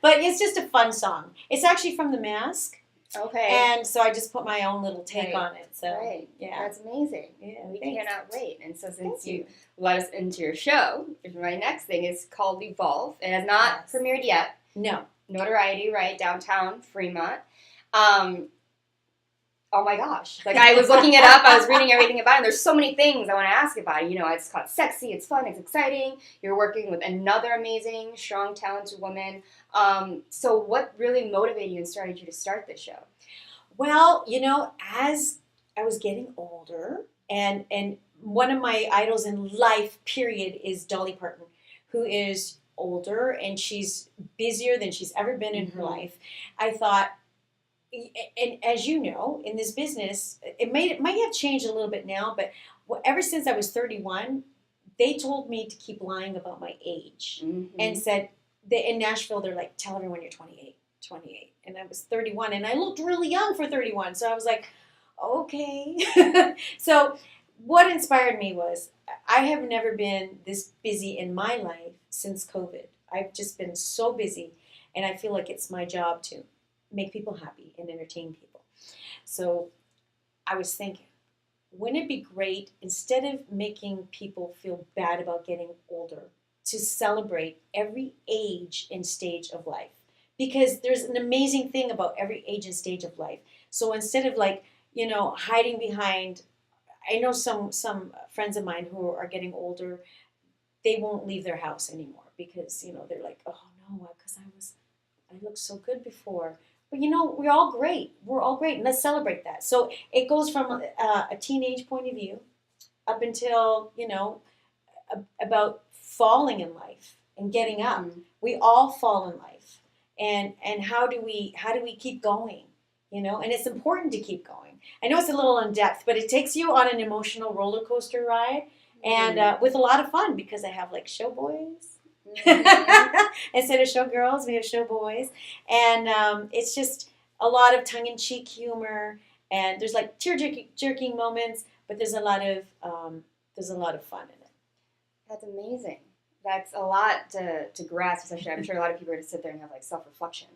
But it's just a fun song. It's actually from The Mask. Okay. And so I just put my own little take Right. on it. So Right. yeah. That's amazing. Yeah, We thanks. cannot wait. And so since Thank you you. let us into your show, my next thing is called Evolve. It has not Yes. premiered yet. No. Notoriety, right? Downtown Fremont. Oh my gosh. Like, I was looking it up, I was reading everything about it, and there's so many things I want to ask about it. You know, it's called sexy, it's fun, it's exciting. You're working with another amazing, strong, talented woman. So what really motivated you and started you to start this show? Well, as I was getting older, and one of my idols in life, period, is Dolly Parton, who is older and she's busier than she's ever been in her life. I thought, and as you know, in this business, it might have changed a little bit now, but ever since I was 31, they told me to keep lying about my age and said, in Nashville, they're like, tell everyone you're 28. And I was 31 and I looked really young for 31. So I was like, okay. So what inspired me was I have never been this busy in my life since COVID. I've just been so busy, and I feel like it's my job to make people happy and entertain people. So I was thinking, wouldn't it be great, instead of making people feel bad about getting older, to celebrate every age and stage of life? Because there's an amazing thing about every age and stage of life. So instead of hiding behind, I know some friends of mine who are getting older, they won't leave their house anymore because, they're like, oh no, because I looked so good before. But we're all great. We're all great. And let's celebrate that. So it goes from a teenage point of view up until, about falling in life and getting up. We all fall in life. And how do we keep going? And it's important to keep going. I know it's a little in depth, but it takes you on an emotional roller coaster ride, and with a lot of fun, because I have like show boys. Instead of show girls, we have show boys, and it's just a lot of tongue-in-cheek humor, and there's like tear-jerking moments, but there's a lot of fun in it. That's amazing. That's a lot to grasp, especially I'm sure a lot of people are going to sit there and have like self-reflection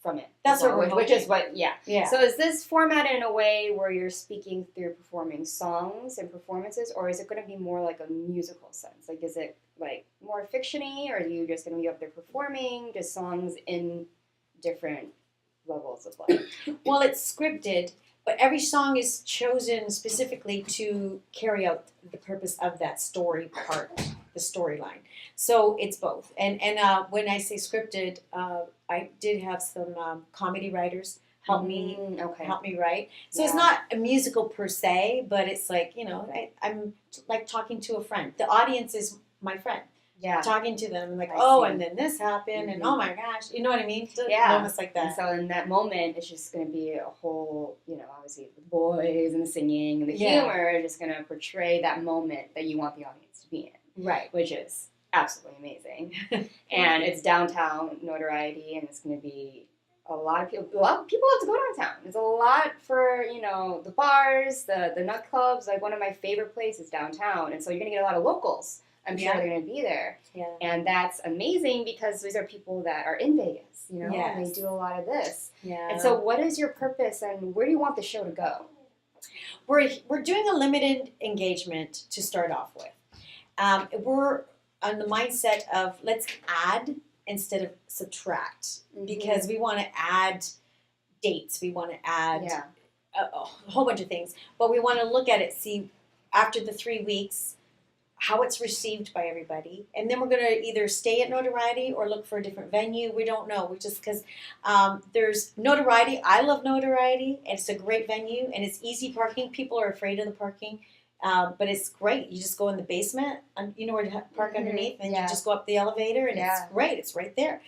from it. That's what we're which is what, yeah. Yeah. So is this formatted in a way where you're speaking through performing songs and performances, or is it going to be more like a musical sense? Like, is it like more fiction-y, or are you just going to be up there performing just songs in different levels of life? Well, it's scripted, but every song is chosen specifically to carry out the purpose of that story part, the storyline. So it's both. And when I say scripted, I did have some comedy writers help me write. So it's not a musical per se, but it's like, I'm like talking to a friend. The audience is my friend. Yeah. Talking to them, like, I see. and then this happened, and oh my gosh, you know what I mean? So Yeah. moments like that. And so in that moment, it's just going to be a whole, obviously the boys and the singing and the humor is just going to portray that moment that you want the audience to be in. Right. Which is absolutely amazing. And it's downtown Notoriety, and it's going to be a lot of people love to go downtown. It's a lot for, the bars, the nightclubs. Like, one of my favorite places downtown. And so you're going to get a lot of locals. I'm sure they're going to be there. Yeah. And that's amazing because these are people that are in Vegas, and they do a lot of this. Yeah. And so what is your purpose, and where do you want the show to go? We're doing a limited engagement to start off with. We're on the mindset of let's add instead of subtract, because we want to add dates. We want to add a whole bunch of things. But we want to look at it, see after the 3 weeks, how it's received by everybody, and then we're going to either stay at Notoriety or look for a different venue. We don't know. We just, because there's Notoriety. I love Notoriety. It's a great venue, and it's easy parking. People are afraid of the parking, but it's great. You just go in the basement, and you know where to park underneath, and you just go up the elevator, and it's great. It's right there.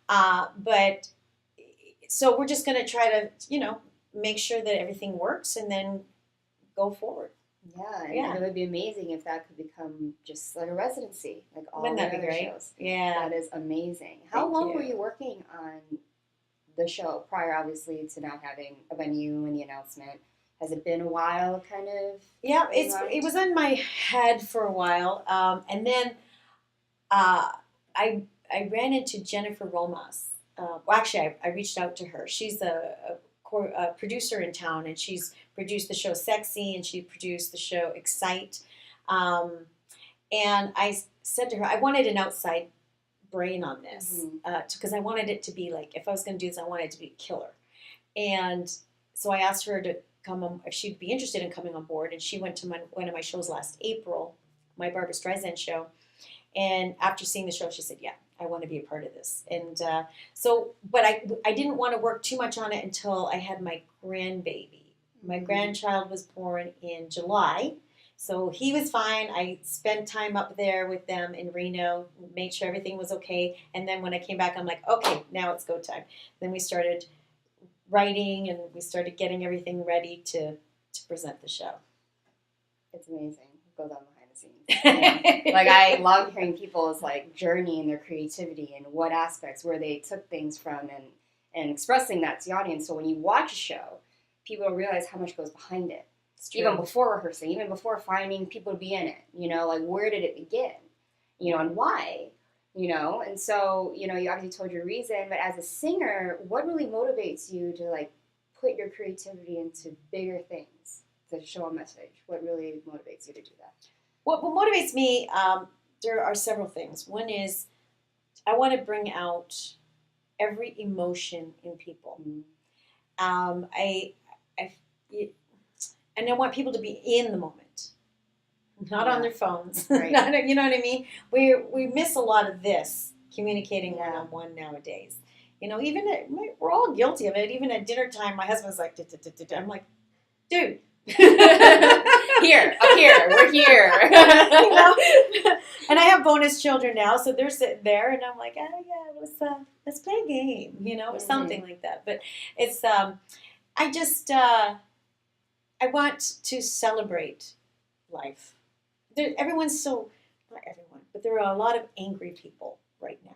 But so we're just going to try to, make sure that everything works, and then go forward. Yeah, and Yeah. it would be amazing if that could become just like a residency, like all Wouldn't the that be other great? shows. Yeah. That is amazing. How Thank long you. were you working on the show prior, obviously, to now having a venue and the announcement? Has it been a while, kind of? Yeah, Right. it was in my head for a while, and then I ran into Jennifer Romas. Well, actually, I reached out to her. She's a producer in town, and she's produced the show Sexy, and she produced the show Excite. And I said to her, I wanted an outside brain on this because I wanted it to be like, if I was going to do this, I wanted it to be killer. And so I asked her to come on, if she'd be interested in coming on board, and she went to one of my shows last April, my Barbra Streisand show. And after seeing the show, she said, "Yeah, I want to be a part of this." And but I didn't want to work too much on it until I had my grandbaby. My grandchild was born in July, so he was fine. I spent time up there with them in Reno, made sure everything was okay. And then when I came back, I'm like, okay, now it's go time. Then we started writing, and we started getting everything ready to present the show. It's amazing. It goes on behind the scenes. Yeah. Like, I love hearing people's like journey and their creativity and what aspects where they took things from and expressing that to the audience. So when you watch a show, people don't realize how much goes behind it. Even before rehearsing, even before finding people to be in it. You know, like, where did it begin? You know, and why? You know, and so, you know, you obviously told your reason, but as a singer, what really motivates you to like put your creativity into bigger things, to show a message? What really motivates you to do that? What motivates me, there are several things. One is I want to bring out every emotion in people. And I want people to be in the moment, not on their phones. Right. You know what I mean? We miss a lot of this communicating one-on-one nowadays. You know, we're all guilty of it. Even at dinner time, my husband's like, I'm like, dude. Here, up here, we're here. You know? And I have bonus children now, so they're sitting there, and I'm like, oh yeah, let's play a game, you know, or something like that. But it's I want to celebrate life. Everyone's so, not everyone, but there are a lot of angry people right now.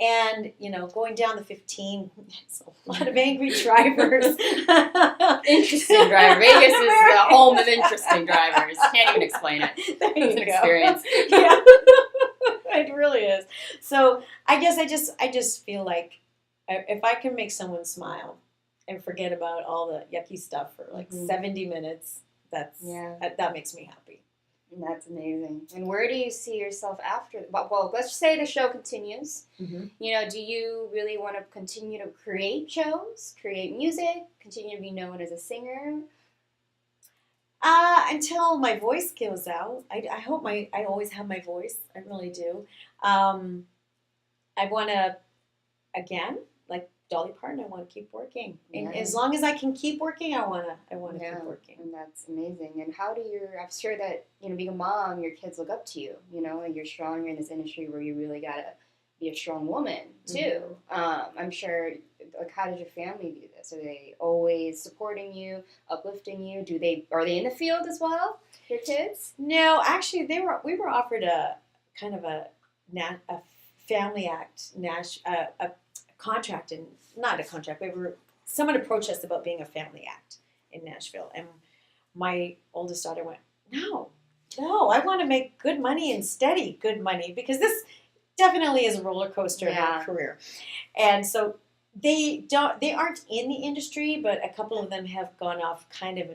And, you know, going down the 15, it's a lot of angry drivers. Interesting driver. Vegas is the home of interesting drivers. Can't even explain it. There you It's an go. experience. Yeah. It really is. So I guess I just feel like if I can make someone smile and forget about all the yucky stuff for like 70 minutes, that makes me happy. That's amazing. And where do you see yourself after? Well, let's just say the show continues. Mm-hmm. You know, do you really want to continue to create shows, create music, continue to be known as a singer? Until my voice goes out. I hope I always have my voice. I really do. I want to, again, like Dolly Parton, I want to keep working. And as long as I can keep working, I want to keep working. And that's amazing. And how I'm sure that, you know, being a mom, your kids look up to you, you know, and you're strong, you're in this industry where you really got to be a strong woman, too. I'm sure, like, how did your family view this? Are they always supporting you, uplifting you? Are they in the field as well, your kids? No, actually, we were offered a kind of a family act, a contract, and not a contract. Someone approached us about being a family act in Nashville, and my oldest daughter went, no, I want to make good money and steady good money, because this definitely is a roller coaster in our career. And so they aren't in the industry, but a couple of them have gone off kind of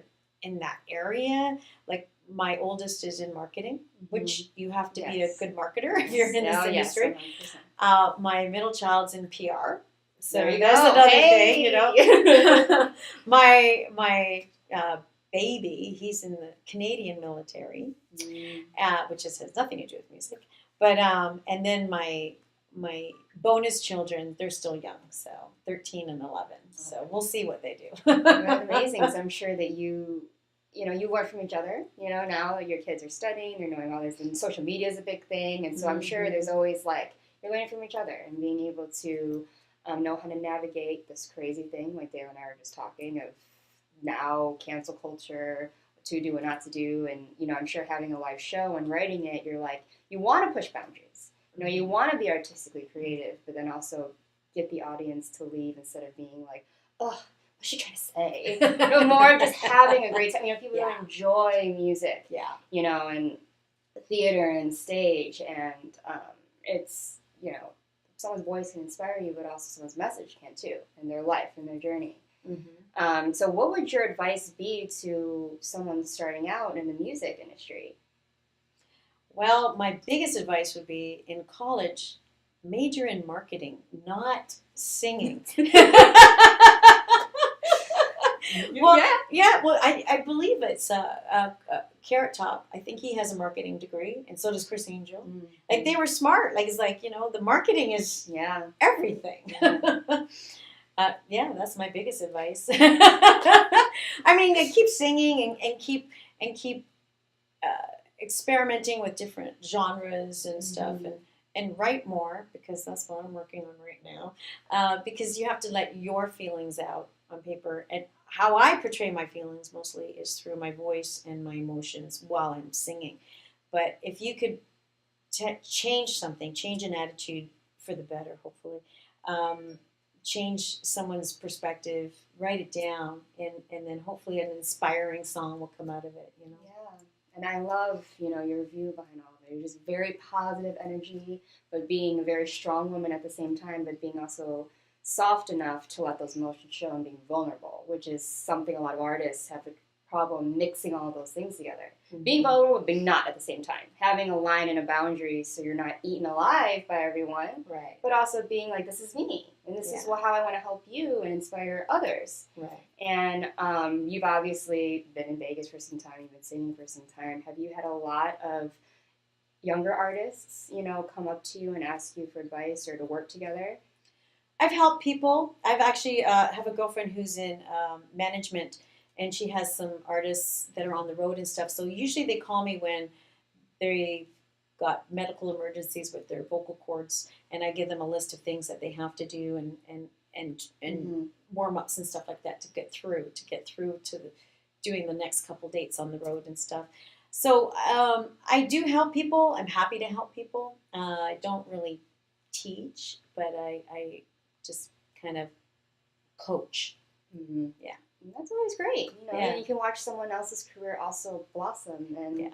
in that area. Like, my oldest is in marketing, which you have to be a good marketer if you're in this industry. My middle child's in PR. So that's another thing, you know. My baby, he's in the Canadian military, which has nothing to do with music. But and then my bonus children, they're still young, so 13 and 11. So we'll see what they do. That's amazing. So I'm sure that you learn from each other. You know, now your kids are studying, they're knowing all this, and social media is a big thing. And so I'm sure there's always like, you're learning from each other and being able to know how to navigate this crazy thing, like Dale and I were just talking of now, cancel culture, to do, what not to do. And, I'm sure having a live show and writing it, you're like, you want to push boundaries. You want to be artistically creative, but then also get the audience to leave instead of being like, oh, what's she trying to say? More of just having a great time. People Yeah. enjoy music, Yeah. and theater and stage. And it's, someone's voice can inspire you, but also someone's message can too, in their life, in their journey. Mm-hmm. So what would your advice be to someone starting out in the music industry? Well, my biggest advice would be in college, major in marketing, not singing. Well, yeah. Well, I believe it's Carrot Top. I think he has a marketing degree, and so does Chris Angel. Mm-hmm. Like, they were smart. Like, it's like, the marketing is everything. Yeah, that's my biggest advice. I mean, keep singing and keep experimenting with different genres and stuff, and write more, because that's what I'm working on right now. Because you have to let your feelings out on paper, and how I portray my feelings mostly is through my voice and my emotions while I'm singing. But if you could change something, change an attitude for the better, hopefully, change someone's perspective, write it down, and then hopefully an inspiring song will come out of it. Yeah, and I love, your view behind all of it. You're just very positive energy, but being a very strong woman at the same time, but being also soft enough to let those emotions show and being vulnerable, which is something a lot of artists have a problem mixing all of those things together. Mm-hmm. Being vulnerable, but being not at the same time. Having a line and a boundary so you're not eaten alive by everyone, right? But also being like, this is me, and this is how I want to help you and inspire others. Right. And you've obviously been in Vegas for some time, you've been singing for some time. Have you had a lot of younger artists, come up to you and ask you for advice or to work together? I've helped people. I've actually have a girlfriend who's in management, and she has some artists that are on the road and stuff. So usually they call me when they've got medical emergencies with their vocal cords, and I give them a list of things that they have to do and warm-ups and stuff like that to get through to doing the next couple dates on the road and stuff. So I do help people. I'm happy to help people. I don't really teach, but I just kind of coach. Mm-hmm. Yeah. And that's always great. Yeah. You can watch someone else's career also blossom, and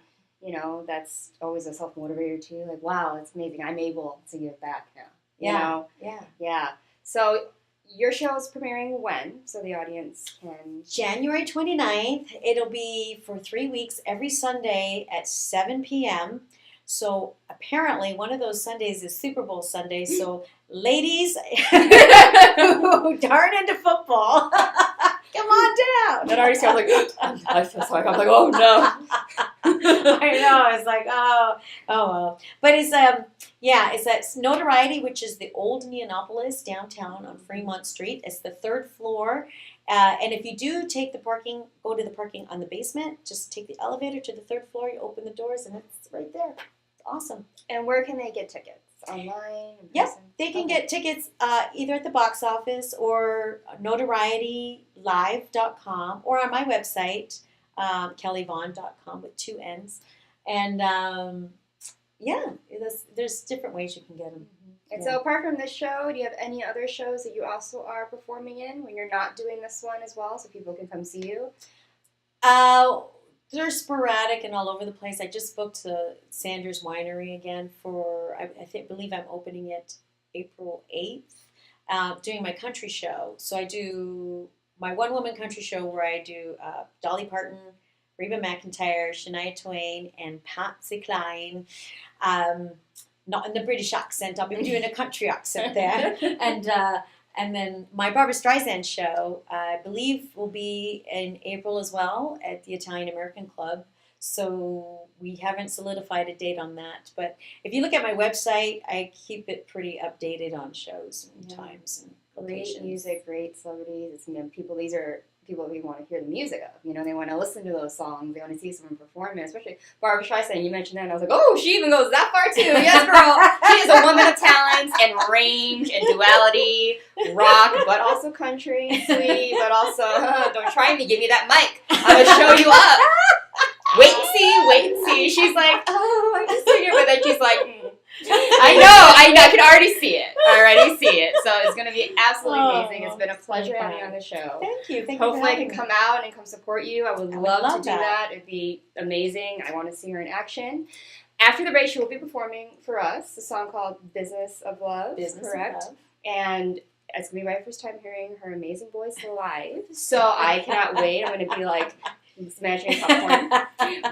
that's always a self-motivator too. Like, wow, that's amazing. I'm able to give back now. Yeah. So your show is premiering when? So the audience can... January 29th. It'll be for 3 weeks, every Sunday at 7 p.m. So apparently one of those Sundays is Super Bowl Sunday. So ladies who darn into football, come on down. That already sounds like, I feel sorry. I'm like, oh no. I know. It's like, oh well. But it's it's at Notoriety, which is the old Neonopolis downtown on Fremont Street. It's the 3rd floor. And if you do take the parking, go to the parking on the basement, just take the elevator to the 3rd floor, you open the doors, and it's right there. It's awesome. And where can they get tickets? Online? Yep, they can get tickets either at the box office or notorietylive.com or on my website, kellyvohn.com with 2 N's. And there's different ways you can get them. And so apart from this show, do you have any other shows that you also are performing in when you're not doing this one as well, so people can come see you? They're sporadic and all over the place. I just booked the Sanders Winery again for, I believe I'm opening it April 8th, doing my country show. So I do my one-woman country show where I do Dolly Parton, Reba McEntire, Shania Twain, and Patsy Cline. Not in the British accent. I'll be doing a country accent there. And then my Barbra Streisand show, I believe, will be in April as well at the Italian American Club. So we haven't solidified a date on that. But if you look at my website, I keep it pretty updated on shows and times and locations. Great music, great celebrities. It's, these are people we want to hear the music of. They want to listen to those songs. They want to see someone perform it, especially Barbra Streisand. You mentioned that, and I was like, oh, she even goes that far too. Yes, girl. She is a woman of talent and range and duality, rock, but also country, sweet, but also, don't try me, give me that mic. I'm going to show you up. wait and see, wait and see. She's like, oh, I can see you. But then she's like, I can already see it. I already see it. So it's going to be absolutely amazing. It's been a pleasure having you on the show. Thank you. Hopefully I can come out and come support you. I would love to do that. that. It'd be amazing. I want to see her in action. After the break, she will be performing for us a song called Business of Love. Correct? Of Love. And it's going to be my first time hearing her amazing voice live. So I cannot wait. I'm going to be like smashing popcorn.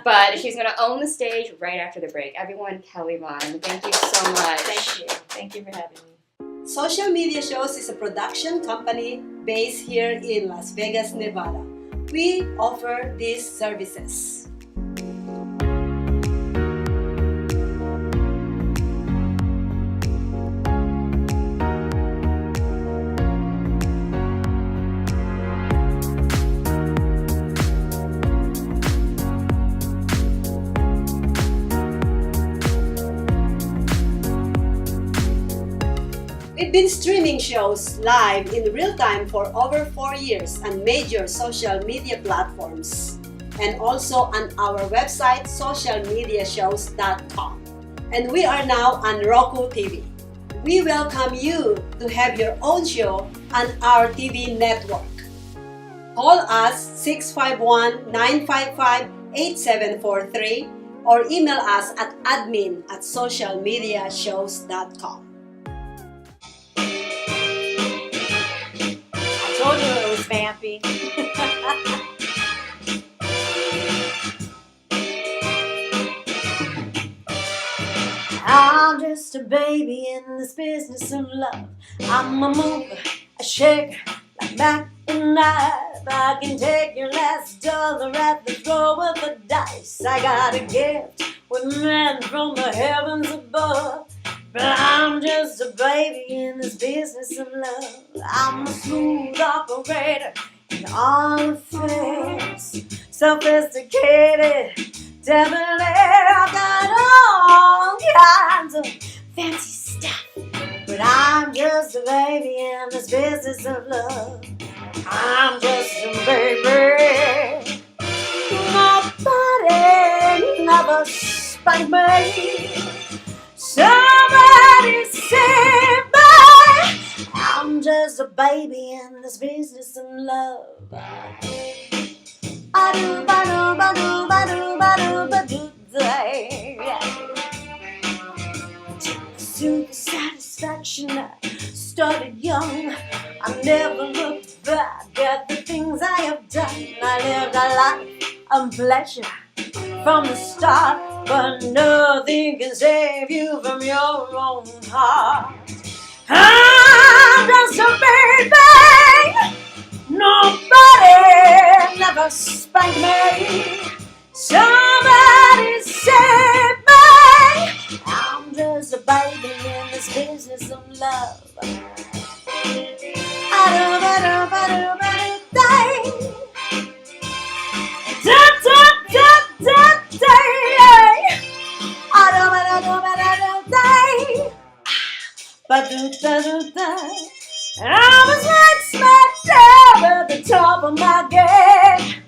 But she's going to own the stage right after the break. Everyone, Kelly Vohnn, thank you so much. Thank you. Thank you for having me. Social Media Shows is a production company based here in Las Vegas, Nevada. We offer these services. We've been streaming shows live in real time for over 4 years on major social media platforms and also on our website socialmediashows.com. And we are now on Roku TV. We welcome you to have your own show on our TV network. Call us 651-955-8743 or email us at admin@socialmediashows.com. Told you it was vampy. I'm just a baby in this business of love. I'm a mover, a shaker, like Mac and knife. I can take your last dollar at the throw of a dice. I got a gift with men from the heavens above. But I'm just a baby in this business of love. I'm a smooth operator in all affairs. Sophisticated, debonair. I've got all kinds of fancy stuff. But I'm just a baby in this business of love. I'm just a baby. Nobody never spanked me. Somebody save me. I'm just a baby in this business of love. I do, ba do, ba do, ba do, ba do, ba do, to pursue the satisfaction I started young. I never looked back at the things I have done. I lived a life of pleasure from the start, but nothing can save you from your own heart. I'm just a baby. Nobody never spanked me. Somebody save me. I'm just a baby in this business of love. I do, ba do, ba do, ba do, da da da da da. I do, ba do, ba do, da ba do, da do, da. I was right smack dab at the top of my game.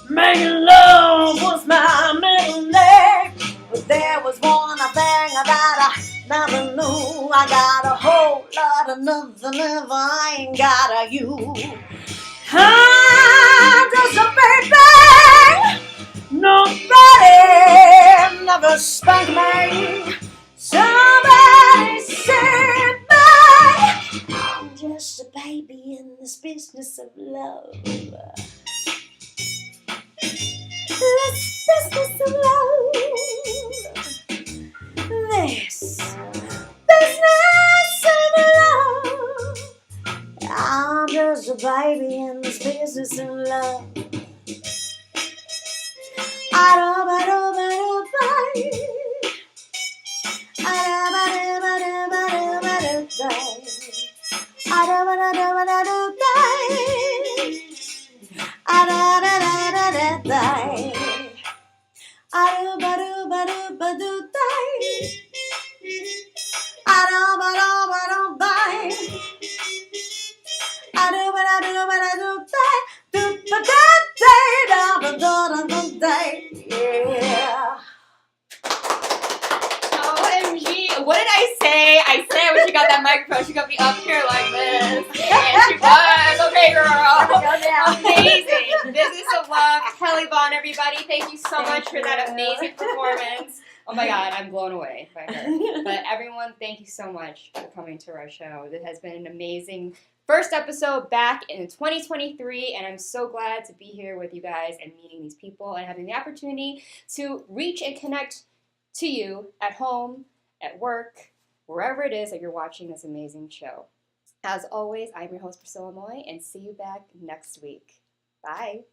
Making love was my middle name. But there was one thing that I never knew. I got a whole lot of nothing if I ain't got a you. I'm just a baby. Nobody never spanked me. Somebody save me. I'm just a baby in this business of love. This business of love. This business of love. I'm just a baby in this business of love. I don't know. Yeah. What did I say? I said when she got that microphone, she got me up here like this. And she was. Okay, girl. Amazing. Business of Love. Kelly Vohnn, everybody. Thank you so much for that amazing performance. Oh my God, I'm blown away by her. But everyone, thank you so much for coming to our show. This has been an amazing first episode back in 2023, and I'm so glad to be here with you guys and meeting these people and having the opportunity to reach and connect to you at home, at work, wherever it is that you're watching this amazing show. As always, I'm your host, Priscilla Moy, and see you back next week. Bye.